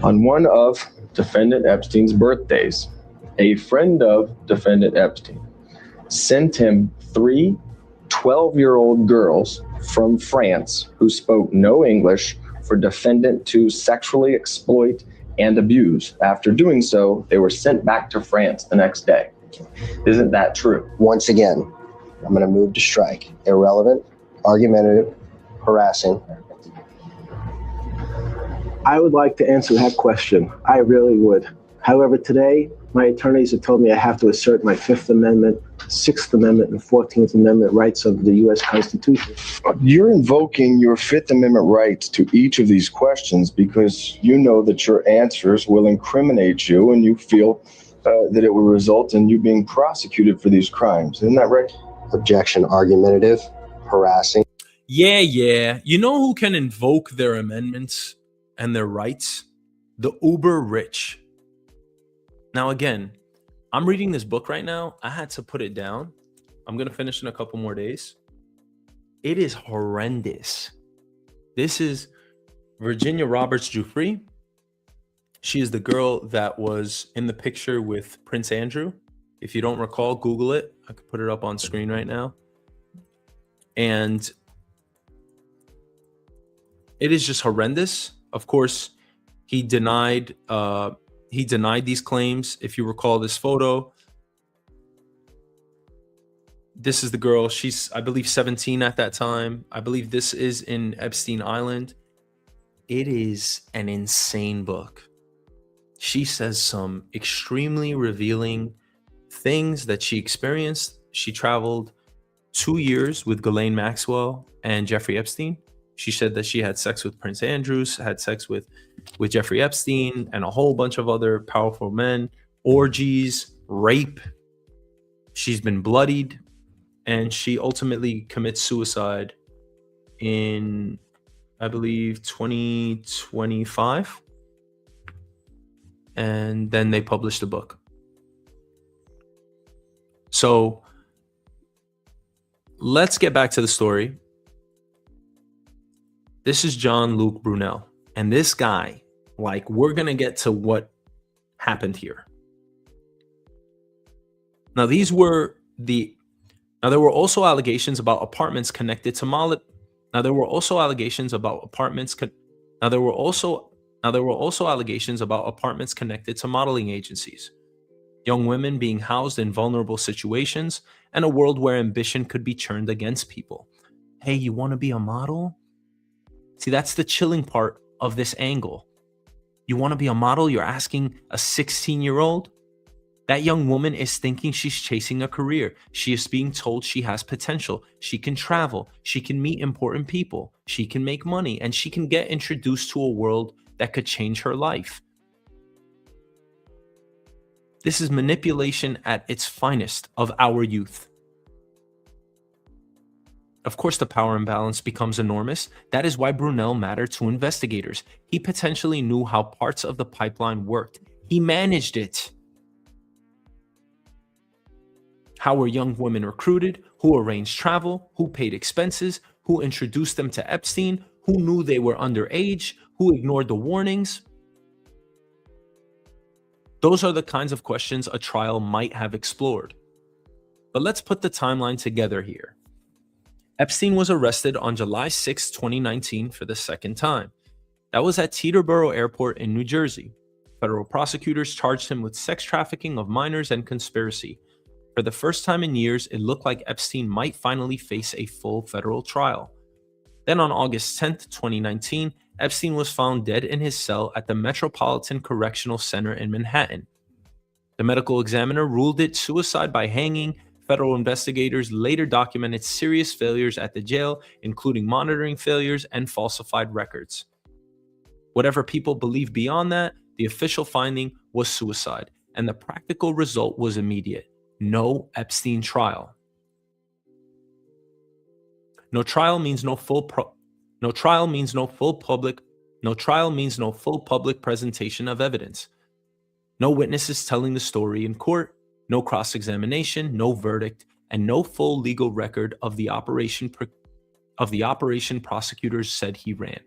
On one of defendant Epstein's birthdays, a friend of defendant Epstein sent him 3 12-year-old girls from France who spoke no English for defendant to sexually exploit and abuse. After doing so, they were sent back to France the next day. Isn't that true? Once again, I'm going to move to strike. Irrelevant, argumentative, harassing. I would like to answer that question. I really would. However, today, my attorneys have told me I have to assert my Fifth Amendment, Sixth Amendment, and 14th Amendment rights of the U.S. Constitution. You're invoking your Fifth Amendment rights to each of these questions because you know that your answers will incriminate you and you feel that it will result in you being prosecuted for these crimes. Isn't that right? Objection, argumentative, harassing. Yeah. You know who can invoke their amendments and their rights? The uber rich. Now, again, I'm reading this book right now. I had to put it down. I'm going to finish in a couple more days. It is horrendous. This is Virginia Roberts Giuffre. She is the girl that was in the picture with Prince Andrew. If you don't recall, Google it. I could put it up on screen right now. And it is just horrendous. Of course, he denied these claims. If you recall this photo, this is the girl. She's, I believe, 17 at that time. I believe this is in Epstein Island. It is an insane book. She says some extremely revealing things that she experienced. She traveled 2 years with Ghislaine Maxwell and Jeffrey Epstein. She said that she had sex with Prince Andrews, had sex with Jeffrey Epstein and a whole bunch of other powerful men, orgies, rape. She's been bloodied, and she ultimately commits suicide in, I believe, 2025. And then they published a book. So let's get back to the story. This is Jean-Luc Brunel. And this guy, like, we're going to get to what happened here. Now, there were also allegations about apartments connected to modeling agencies, young women being housed in vulnerable situations, and a world where ambition could be turned against people. Hey, you want to be a model? See, that's the chilling part of this angle. You want to be a model? You're asking a 16-year-old? That young woman is thinking she's chasing a career. She is being told she has potential. She can travel. She can meet important people. She can make money, and she can get introduced to a world that could change her life. This is manipulation at its finest of our youth. Of course, the power imbalance becomes enormous. That is why Brunel mattered to investigators. He potentially knew how parts of the pipeline worked. He managed it. How were young women recruited? Who arranged travel? Who paid expenses? Who introduced them to Epstein? Who knew they were underage? Who ignored the warnings? Those are the kinds of questions a trial might have explored. But let's put the timeline together here. Epstein was arrested on July 6, 2019 for the second time. That was at Teterboro Airport in New Jersey. Federal prosecutors charged him with sex trafficking of minors and conspiracy. For the first time in years, it looked like Epstein might finally face a full federal trial. Then on August 10, 2019, Epstein was found dead in his cell at the Metropolitan Correctional Center in Manhattan. The medical examiner ruled it suicide by hanging. Federal investigators later documented serious failures at the jail, including monitoring failures and falsified records. Whatever people believe beyond that, the official finding was suicide, and the practical result was immediate: no Epstein trial. No trial means no full public presentation of evidence. No witnesses telling the story in court, no cross-examination, no verdict, and no full legal record of the operation prosecutors said he ran.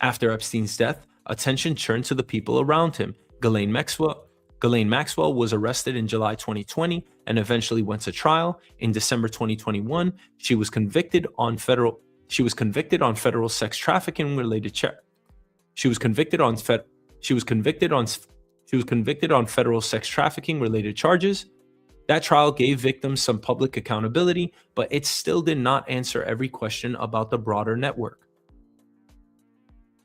After Epstein's death, attention turned to the people around him. Ghislaine Maxwell was arrested in July 2020 and eventually went to trial. In December 2021, she was convicted on federal sex trafficking related federal sex trafficking related charges. That trial gave victims some public accountability, but it still did not answer every question about the broader network.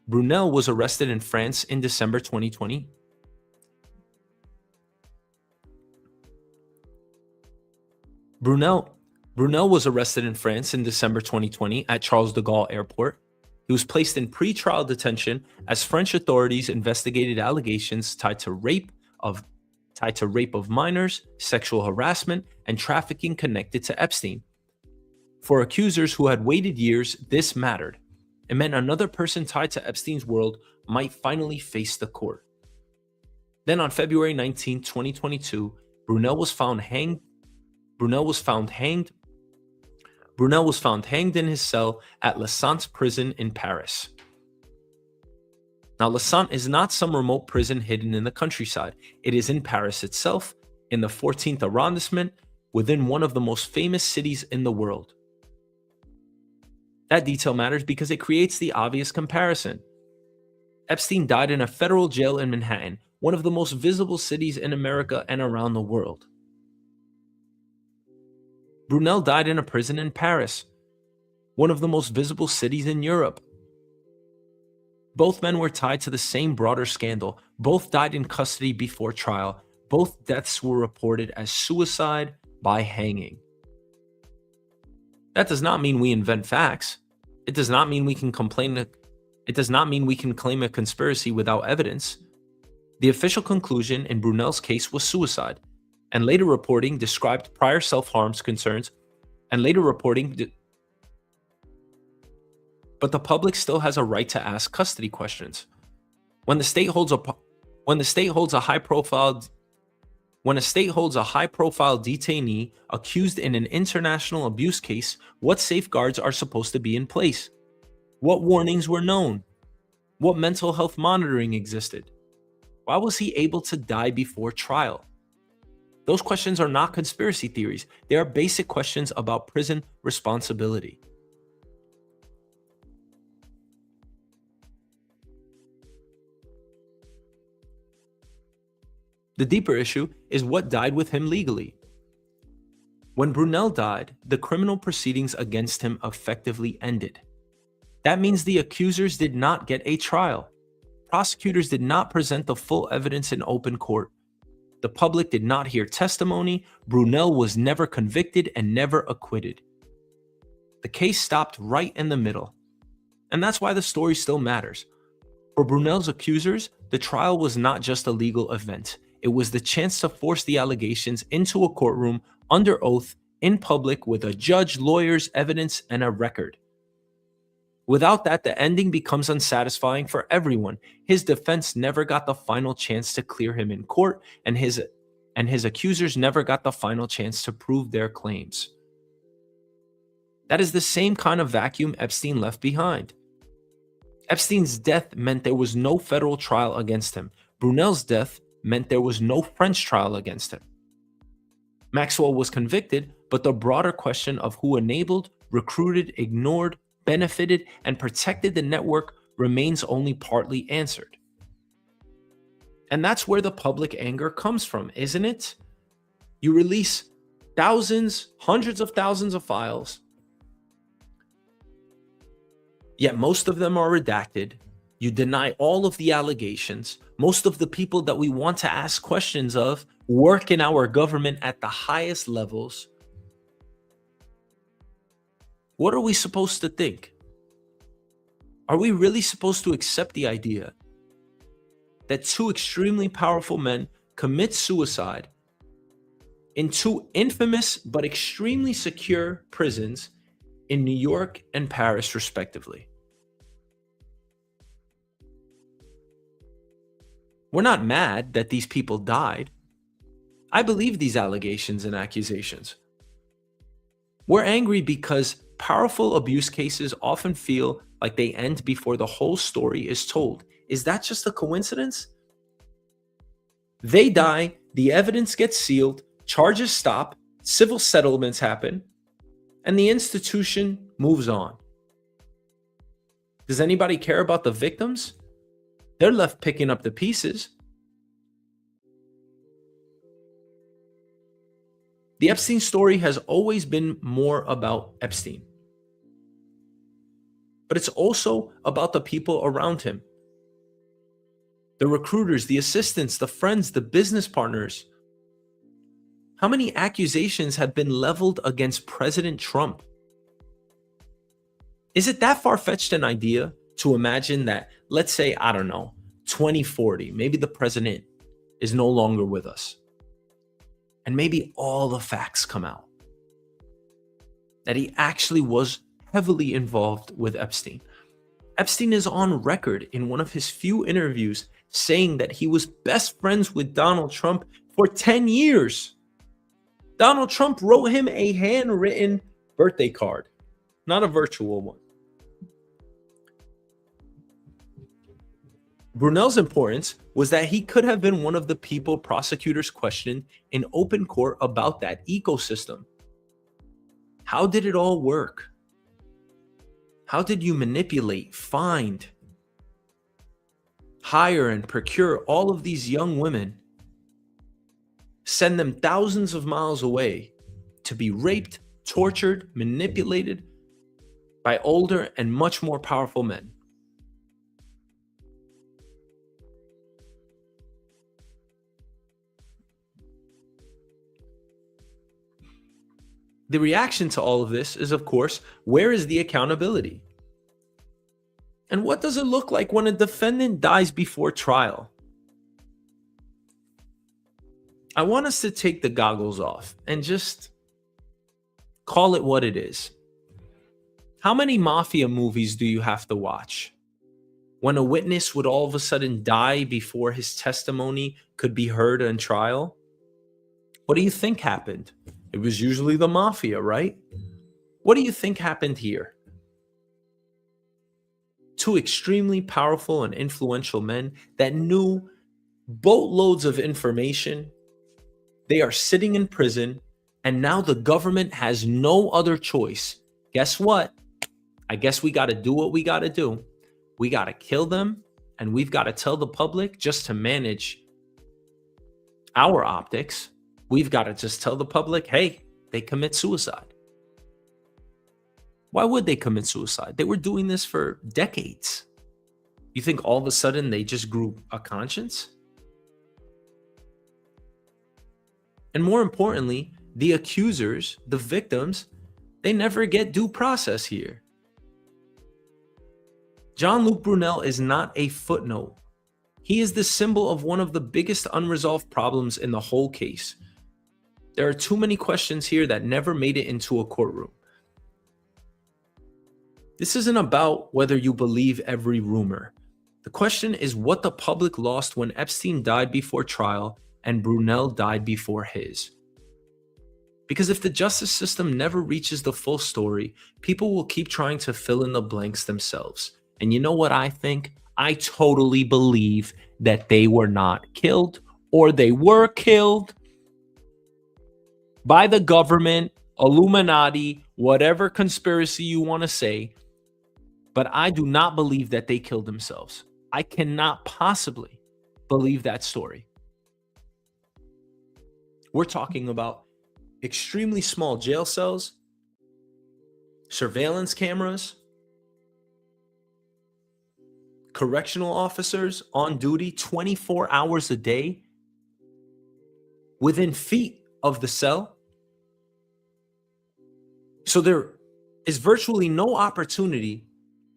Brunel was arrested in France in December 2020. Brunel was arrested in France in December 2020 at Charles de Gaulle Airport. He was placed in pre-trial detention as French authorities investigated allegations tied to rape of minors, sexual harassment, and trafficking connected to Epstein. For accusers who had waited years, this mattered. It meant another person tied to Epstein's world might finally face the court. Then on February 19, 2022, Brunel was found hanged in his cell at La Sante prison in Paris. Now, La Sante is not some remote prison hidden in the countryside. It is in Paris itself, in the 14th arrondissement, within one of the most famous cities in the world. That detail matters because it creates the obvious comparison. Epstein died in a federal jail in Manhattan, one of the most visible cities in America and around the world. Brunel died in a prison in Paris, one of the most visible cities in Europe. Both men were tied to the same broader scandal. Both died in custody before trial. Both deaths were reported as suicide by hanging. That does not mean we invent facts. It does not mean we can claim a conspiracy without evidence. The official conclusion in Brunel's case was suicide, and later reporting described prior self-harm concerns, but the public still has a right to ask custody questions. When a state holds a high-profile detainee accused in an international abuse case, what safeguards are supposed to be in place? What warnings were known? What mental health monitoring existed? Why was he able to die before trial? Those questions are not conspiracy theories. They are basic questions about prison responsibility. The deeper issue is what died with him legally. When Brunel died, the criminal proceedings against him effectively ended. That means the accusers did not get a trial. Prosecutors did not present the full evidence in open court. The public did not hear testimony. Brunel was never convicted and never acquitted. The case stopped right in the middle. And that's why the story still matters. For Brunel's accusers, the trial was not just a legal event. It was the chance to force the allegations into a courtroom under oath in public with a judge, lawyers, evidence, and a record. Without that, the ending becomes unsatisfying for everyone. His defense never got the final chance to clear him in court, and his accusers never got the final chance to prove their claims. That is the same kind of vacuum Epstein left behind. Epstein's death meant there was no federal trial against him. Brunel's death meant there was no French trial against him. Maxwell was convicted, but the broader question of who enabled, recruited, ignored, benefited, and protected the network remains only partly answered. And that's where the public anger comes from, isn't it? You release thousands, hundreds of thousands of files, yet most of them are redacted. You deny all of the allegations. Most of the people that we want to ask questions of work in our government at the highest levels. What are we supposed to think? Are we really supposed to accept the idea that two extremely powerful men commit suicide in two infamous but extremely secure prisons in New York and Paris, respectively. We're not mad that these people died. I believe these allegations and accusations. We're angry because powerful abuse cases often feel like they end before the whole story is told. Is that just a coincidence? They die, the evidence gets sealed, charges stop, civil settlements happen, and the institution moves on. Does anybody care about the victims? They're left picking up the pieces. The Epstein story has always been more about Epstein. But it's also about the people around him. The recruiters, the assistants, the friends, the business partners. How many accusations have been leveled against President Trump? Is it that far-fetched an idea to imagine that, let's say, I don't know, 2040, maybe the president is no longer with us, and maybe all the facts come out that he actually was heavily involved with Epstein? Epstein is on record in one of his few interviews saying that he was best friends with Donald Trump for 10 years. Donald Trump wrote him a handwritten birthday card, not a virtual one. Brunel's importance was that he could have been one of the people prosecutors questioned in open court about that ecosystem. How did it all work? How did you manipulate, find, hire, and procure all of these young women, send them thousands of miles away to be raped, tortured, manipulated by older and much more powerful men? The reaction to all of this is, of course, where is the accountability? And what does it look like when a defendant dies before trial? I want us to take the goggles off and just call it what it is. How many mafia movies do you have to watch when a witness would all of a sudden die before his testimony could be heard in trial? What do you think happened? It was usually the mafia, right? What do you think happened here? Two extremely powerful and influential men that knew boatloads of information. They are sitting in prison, and now the government has no other choice. Guess what? I guess we got to do what we got to do. We got to kill them, and we've got to tell the public, just to manage our optics, we've got to just tell the public, hey, they commit suicide. Why would they commit suicide? They were doing this for decades. You think all of a sudden they just grew a conscience? And more importantly, the accusers, the victims, they never get due process here. Jean-Luc Brunel is not a footnote. He is the symbol of one of the biggest unresolved problems in the whole case. There are too many questions here that never made it into a courtroom. This isn't about whether you believe every rumor. The question is what the public lost when Epstein died before trial and Brunel died before his. Because if the justice system never reaches the full story, people will keep trying to fill in the blanks themselves. And you know what I think? I totally believe that they were not killed, or they were killed by the government, Illuminati, whatever conspiracy you want to say. But I do not believe that they killed themselves. I cannot possibly believe that story. We're talking about extremely small jail cells, surveillance cameras, correctional officers on duty 24 hours a day within feet of the cell. So there is virtually no opportunity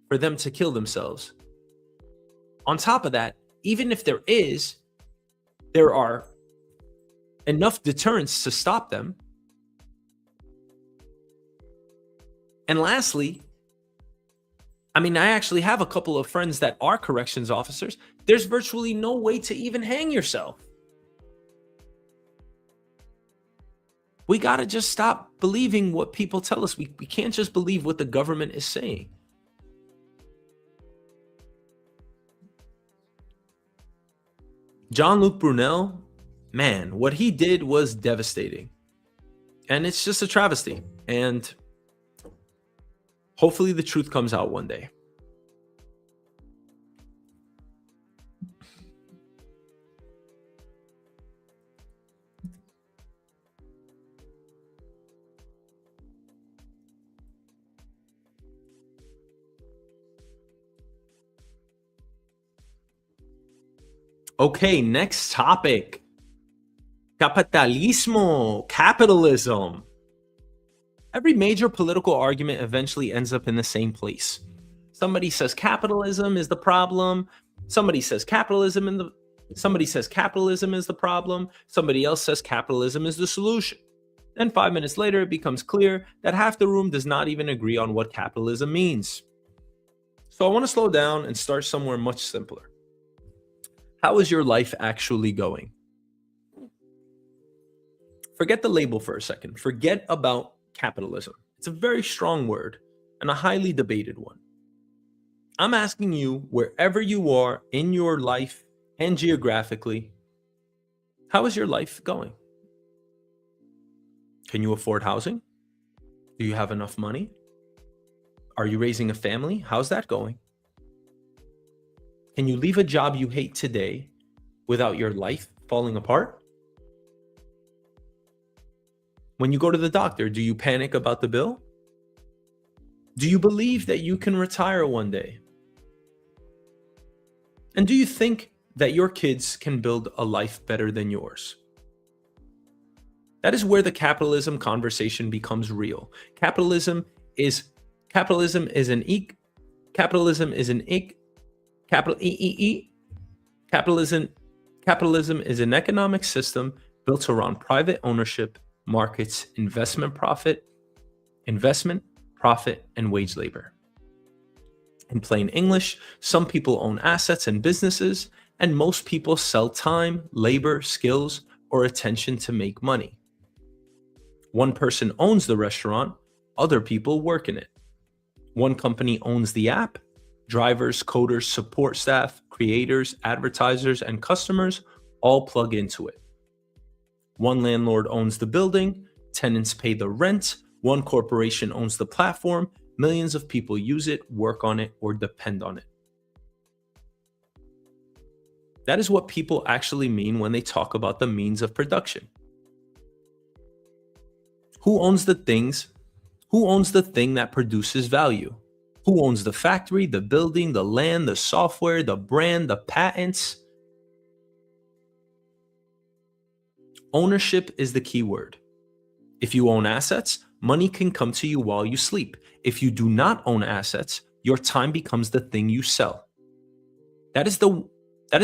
for them to kill themselves. On top of that, even if there is, there are enough deterrence to stop them. And lastly, I actually have a couple of friends that are corrections officers. There's virtually no way to even hang yourself. We got to just stop believing what people tell us. We can't just believe what the government is saying. Jean-Luc Brunel, man, what he did was devastating. And it's just a travesty. And hopefully the truth comes out one day. Okay, next topic. Capitalismo, capitalism. Every major political argument eventually ends up in the same place. Somebody says capitalism is the problem. Somebody says capitalism is the problem. Somebody else says capitalism is the solution. Then 5 minutes later, it becomes clear that half the room does not even agree on what capitalism means. So I want to slow down and start somewhere much simpler. How is your life actually going? Forget the label for a second. Forget about capitalism. It's a very strong word and a highly debated one. I'm asking you, wherever you are in your life and geographically, how is your life going? Can you afford housing? Do you have enough money? Are you raising a family? How's that going? Can you leave a job you hate today without your life falling apart? When you go to the doctor, do you panic about the bill? Do you believe that you can retire one day? And do you think that your kids can build a life better than yours? That is where the capitalism conversation becomes real. Capitalism is an economic system built around private ownership, markets, investment, profit, and wage labor. In plain English, some people own assets and businesses, and most people sell time, labor, skills, or attention to make money. One person owns the restaurant, other people work in it. One company owns the app, drivers, coders, support staff, creators, advertisers, and customers all plug into it. One landlord owns the building, tenants pay the rent, one corporation owns the platform, millions of people use it, work on it, or depend on it. That is what people actually mean when they talk about the means of production. Who owns the things? Who owns the thing that produces value? Who owns the factory, the building, the land, the software, the brand, the patents? Ownership is the key word. If you own assets, money can come to you while you sleep. If you do not own assets, your time becomes the thing you sell. That is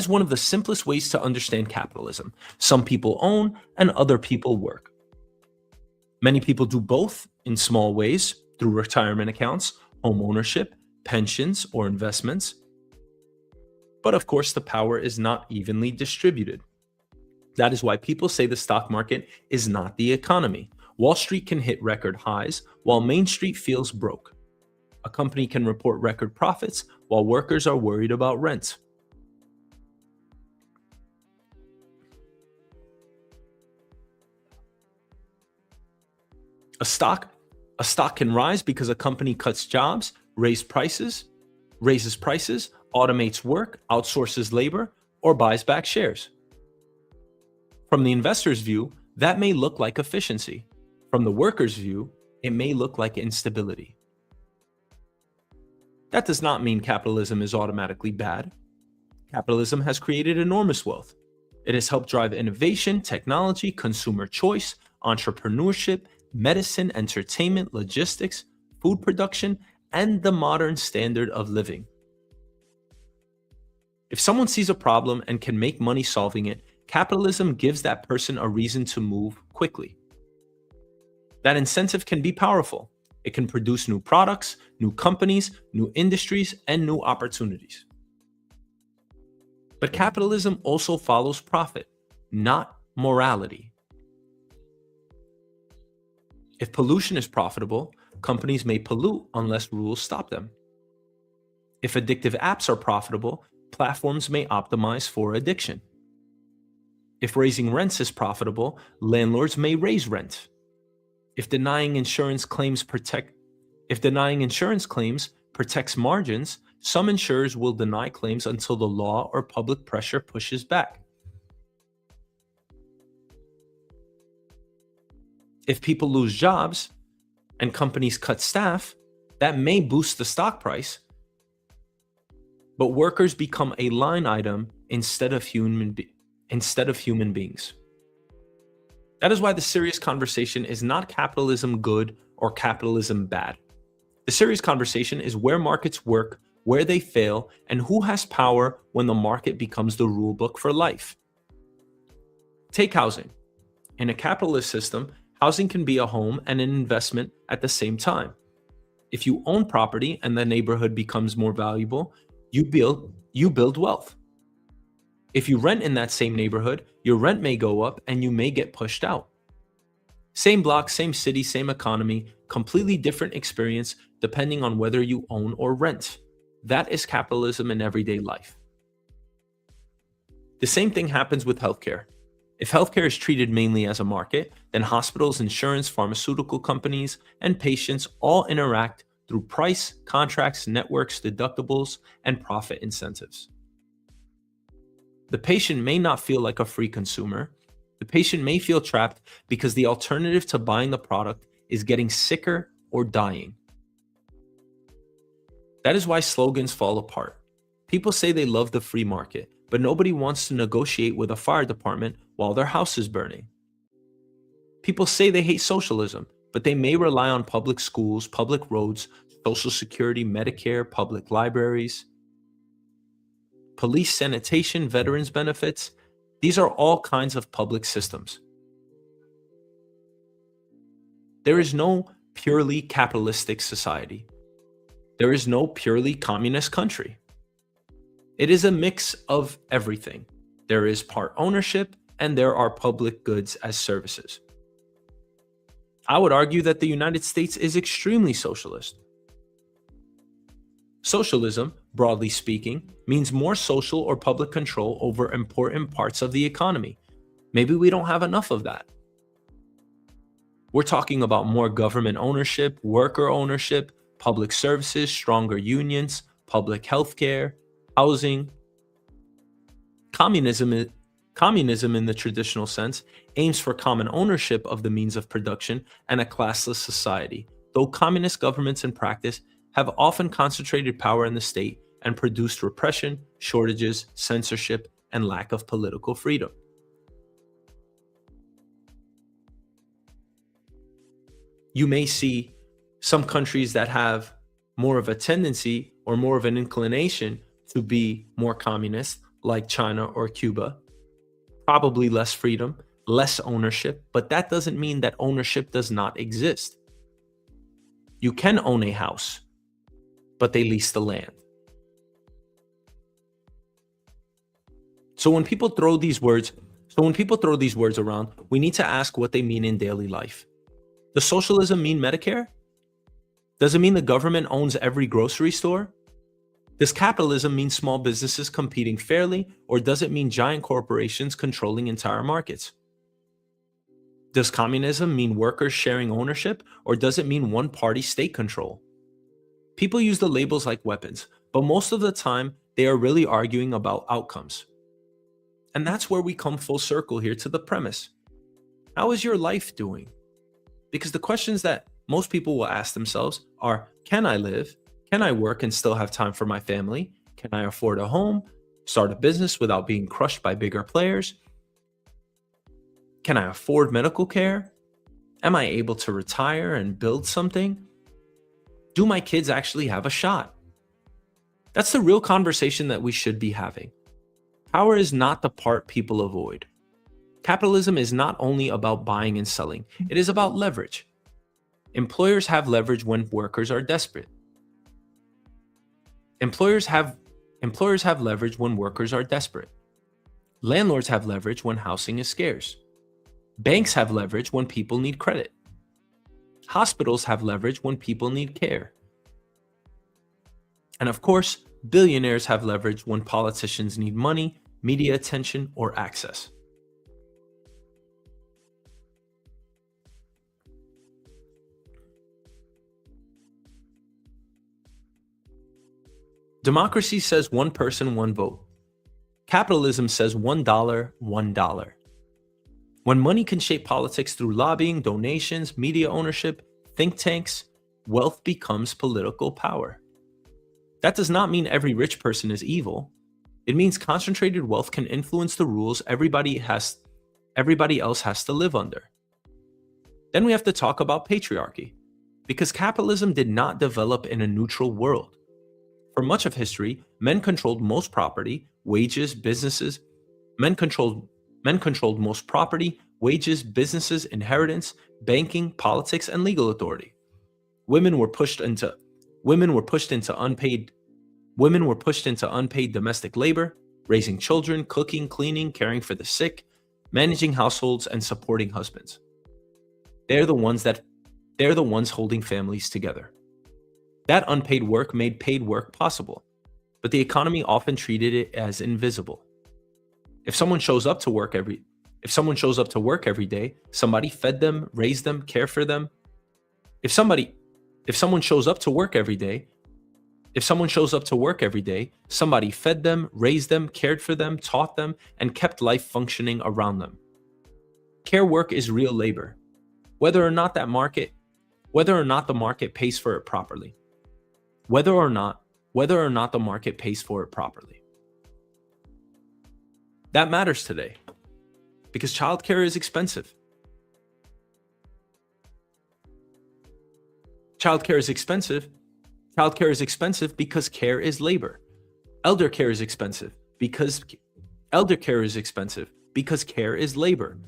one of the simplest ways to understand capitalism. Some people own and other people work. Many people do both in small ways through retirement accounts, home ownership, pensions, or investments. But of course, the power is not evenly distributed. That is why people say the stock market is not the economy. Wall Street can hit record highs while Main Street feels broke. A company can report record profits while workers are worried about rent. A stock can rise because a company cuts jobs, raises prices, automates work, outsources labor, or buys back shares. From the investor's view, that may look like efficiency. From the worker's view, it may look like instability. That does not mean capitalism is automatically bad. Capitalism has created enormous wealth. It has helped drive innovation, technology, consumer choice, entrepreneurship, medicine, entertainment, logistics, food production, and the modern standard of living. If someone sees a problem and can make money solving it, capitalism gives that person a reason to move quickly. That incentive can be powerful. It can produce new products, new companies, new industries, and new opportunities. But capitalism also follows profit, not morality. If pollution is profitable, companies may pollute unless rules stop them. If addictive apps are profitable, platforms may optimize for addiction. If raising rents is profitable, landlords may raise rent. If denying insurance claims protects margins, some insurers will deny claims until the law or public pressure pushes back. If people lose jobs and companies cut staff, that may boost the stock price, but workers become a line item instead of human beings. That is why the serious conversation is not capitalism good or capitalism bad. The serious conversation is where markets work, where they fail, and who has power when the market becomes the rule book for life. Take housing. In a capitalist system, housing can be a home and an investment at the same time. If you own property and the neighborhood becomes more valuable, you build wealth. If you rent in that same neighborhood, your rent may go up and you may get pushed out. Same block, same city, same economy, completely different experience depending on whether you own or rent. That is capitalism in everyday life. The same thing happens with healthcare. If healthcare is treated mainly as a market, then hospitals, insurance, pharmaceutical companies, and patients all interact through price, contracts, networks, deductibles, and profit incentives. The patient may not feel like a free consumer. The patient may feel trapped because the alternative to buying the product is getting sicker or dying. That is why slogans fall apart. People say they love the free market, but nobody wants to negotiate with a fire department while their house is burning. People say they hate socialism, but they may rely on public schools, public roads, Social Security, Medicare, public libraries, police, sanitation, veterans benefits. These are all kinds of public systems. There is no purely capitalistic society. There is no purely communist country. It is a mix of everything. There is part ownership and there are public goods as services. I would argue that the United States is extremely socialist. Socialism, broadly speaking, means more social or public control over important parts of the economy. Maybe we don't have enough of that. We're talking about more government ownership, worker ownership, public services, stronger unions, public health care, housing. Communism in the traditional sense aims for common ownership of the means of production and a classless society, though communist governments in practice have often concentrated power in the state and produced repression, shortages, censorship, and lack of political freedom. You may see some countries that have more of a tendency or more of an inclination to be more communist, like China or Cuba. Probably less freedom, less ownership, but that doesn't mean that ownership does not exist. You can own a house, but they lease the land. So when people throw these words around, we need to ask what they mean in daily life. Does socialism mean Medicare? Does it mean the government owns every grocery store? Does capitalism mean small businesses competing fairly, or does it mean giant corporations controlling entire markets? Does communism mean workers sharing ownership, or does it mean one-party state control? People use the labels like weapons, but most of the time, they are really arguing about outcomes. And that's where we come full circle here to the premise. How is your life doing? Because the questions that most people will ask themselves are, can I live? Can I work and still have time for my family? Can I afford a home? Start a business without being crushed by bigger players? Can I afford medical care? Am I able to retire and build something? Do my kids actually have a shot? That's the real conversation that we should be having. Power is not the part people avoid. Capitalism is not only about buying and selling, it is about leverage. Employers have leverage when workers are desperate. Employers have leverage when workers are desperate. Landlords have leverage when housing is scarce. Banks have leverage when people need credit. Hospitals have leverage when people need care. And of course, billionaires have leverage when politicians need money, media attention, or access. Democracy says one person, one vote. Capitalism says $1, $1. When money can shape politics through lobbying, donations, media ownership, think tanks, wealth becomes political power. That does not mean every rich person is evil. It means concentrated wealth can influence the rules everybody else has to live under. Then we have to talk about patriarchy, because capitalism did not develop in a neutral world. For much of history, men controlled most property, wages, businesses. Men controlled most property, wages, businesses, inheritance, banking, politics, and legal authority. Women were pushed into unpaid domestic labor, raising children, cooking, cleaning, caring for the sick, managing households, and supporting husbands. They're the ones holding families together. That unpaid work made paid work possible, but the economy often treated it as invisible. If someone shows up to work every day, somebody fed them, raised them, cared for them. If someone shows up to work every day, somebody fed them, raised them, cared for them, taught them, and kept life functioning around them. Care work is real labor, whether or not the market pays for it properly. Whether or not the market pays for it properly. That matters today, because childcare is expensive. Childcare is expensive because care is labor. Elder care is expensive because care is labor.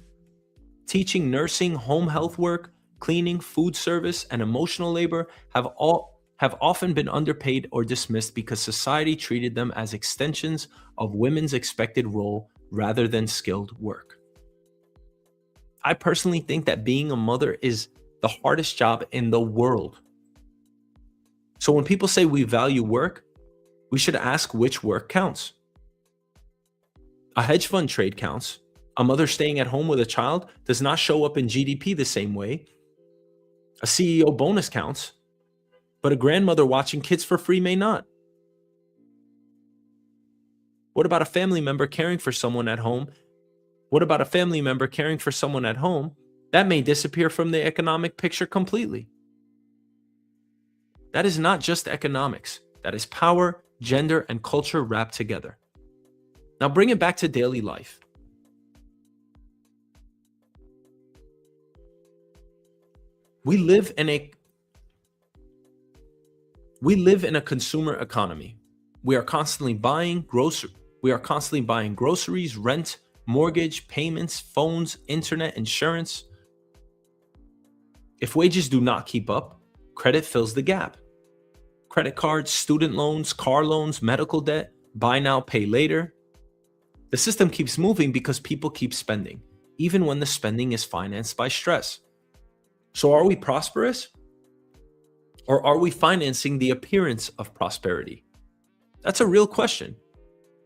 Teaching, nursing, home health work, cleaning, food service, and emotional labor have often been underpaid or dismissed because society treated them as extensions of women's expected role rather than skilled work. I personally think that being a mother is the hardest job in the world. So when people say we value work, we should ask which work counts. A hedge fund trade counts. A mother staying at home with a child does not show up in GDP the same way. A CEO bonus counts, but a grandmother watching kids for free may not. What about a family member caring for someone at home? That may disappear from the economic picture completely. That is not just economics. That is power, gender, and culture wrapped together. Now bring it back to daily life. We live in a consumer economy. We are constantly buying groceries, rent, mortgage, payments, phones, internet, insurance. If wages do not keep up, credit fills the gap. Credit cards, student loans, car loans, medical debt, buy now, pay later. The system keeps moving because people keep spending, even when the spending is financed by stress. So are we prosperous? Or are we financing the appearance of prosperity? That's a real question.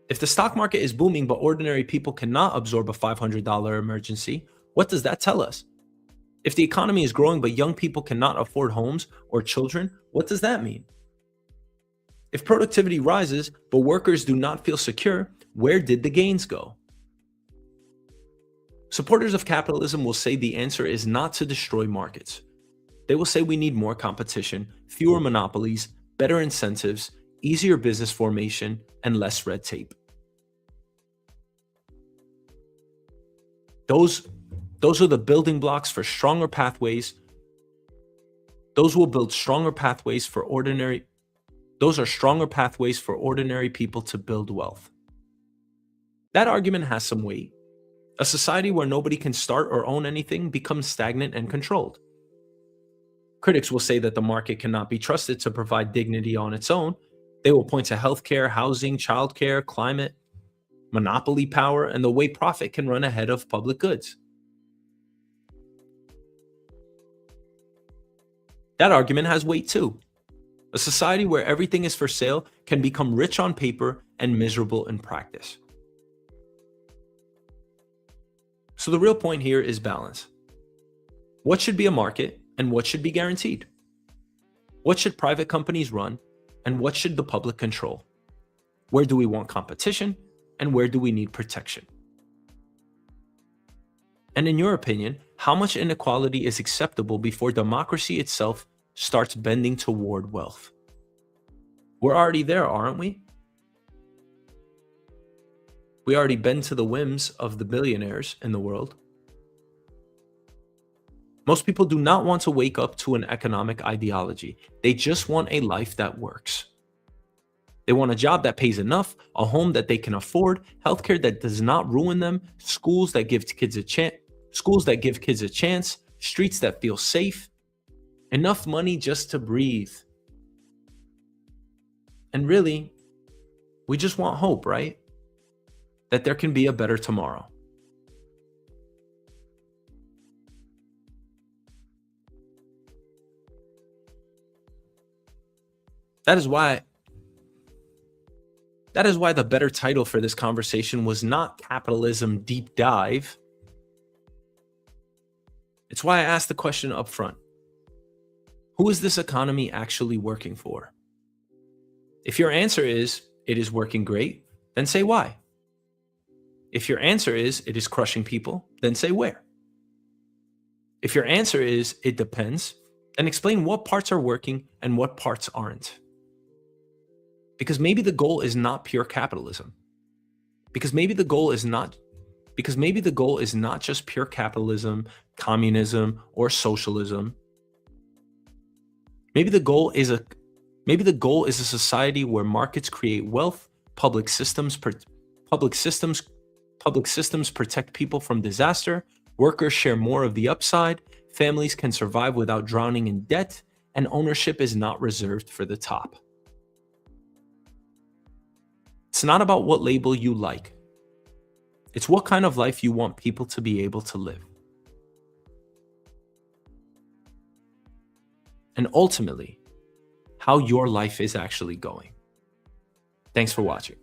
If the stock market is booming but ordinary people cannot absorb a $500 emergency, what does that tell us? If the economy is growing but young people cannot afford homes or children, what does that mean? If productivity rises but workers do not feel secure, where did the gains go? Supporters of capitalism will say the answer is not to destroy markets. They will say we need more competition, fewer monopolies, better incentives, easier business formation, and less red tape. Those are the building blocks for stronger pathways. Those will build stronger pathways for ordinary people to build wealth. That argument has some weight. A society where nobody can start or own anything becomes stagnant and controlled. Critics will say that the market cannot be trusted to provide dignity on its own. They will point to healthcare, housing, childcare, climate, monopoly power, and the way profit can run ahead of public goods. That argument has weight too. A society where everything is for sale can become rich on paper and miserable in practice. So the real point here is balance. What should be a market and what should be guaranteed? What should private companies run and what should the public control? Where do we want competition and where do we need protection? And in your opinion, how much inequality is acceptable before democracy itself starts bending toward wealth? We're already there, aren't we? We already bend to the whims of the billionaires in the world. Most people do not want to wake up to an economic ideology. They just want a life that works. They want a job that pays enough, a home that they can afford, healthcare that does not ruin them, schools that give kids a chance, streets that feel safe, enough money just to breathe. And really, we just want hope, right? That there can be a better tomorrow. That is why the better title for this conversation was not Capitalism Deep Dive. It's why I asked the question up front. Who is this economy actually working for? If your answer is, it is working great, then say why. If your answer is, it is crushing people, then say where. If your answer is, it depends, then explain what parts are working and what parts aren't. Because maybe the goal is not pure capitalism. Because maybe the goal is not just pure capitalism, communism, or socialism. Maybe the goal is a society where markets create wealth, public systems protect people from disaster, workers share more of the upside, families can survive without drowning in debt, and ownership is not reserved for the top. It's not about what label you like. It's what kind of life you want people to be able to live. And ultimately, how your life is actually going. Thanks for watching.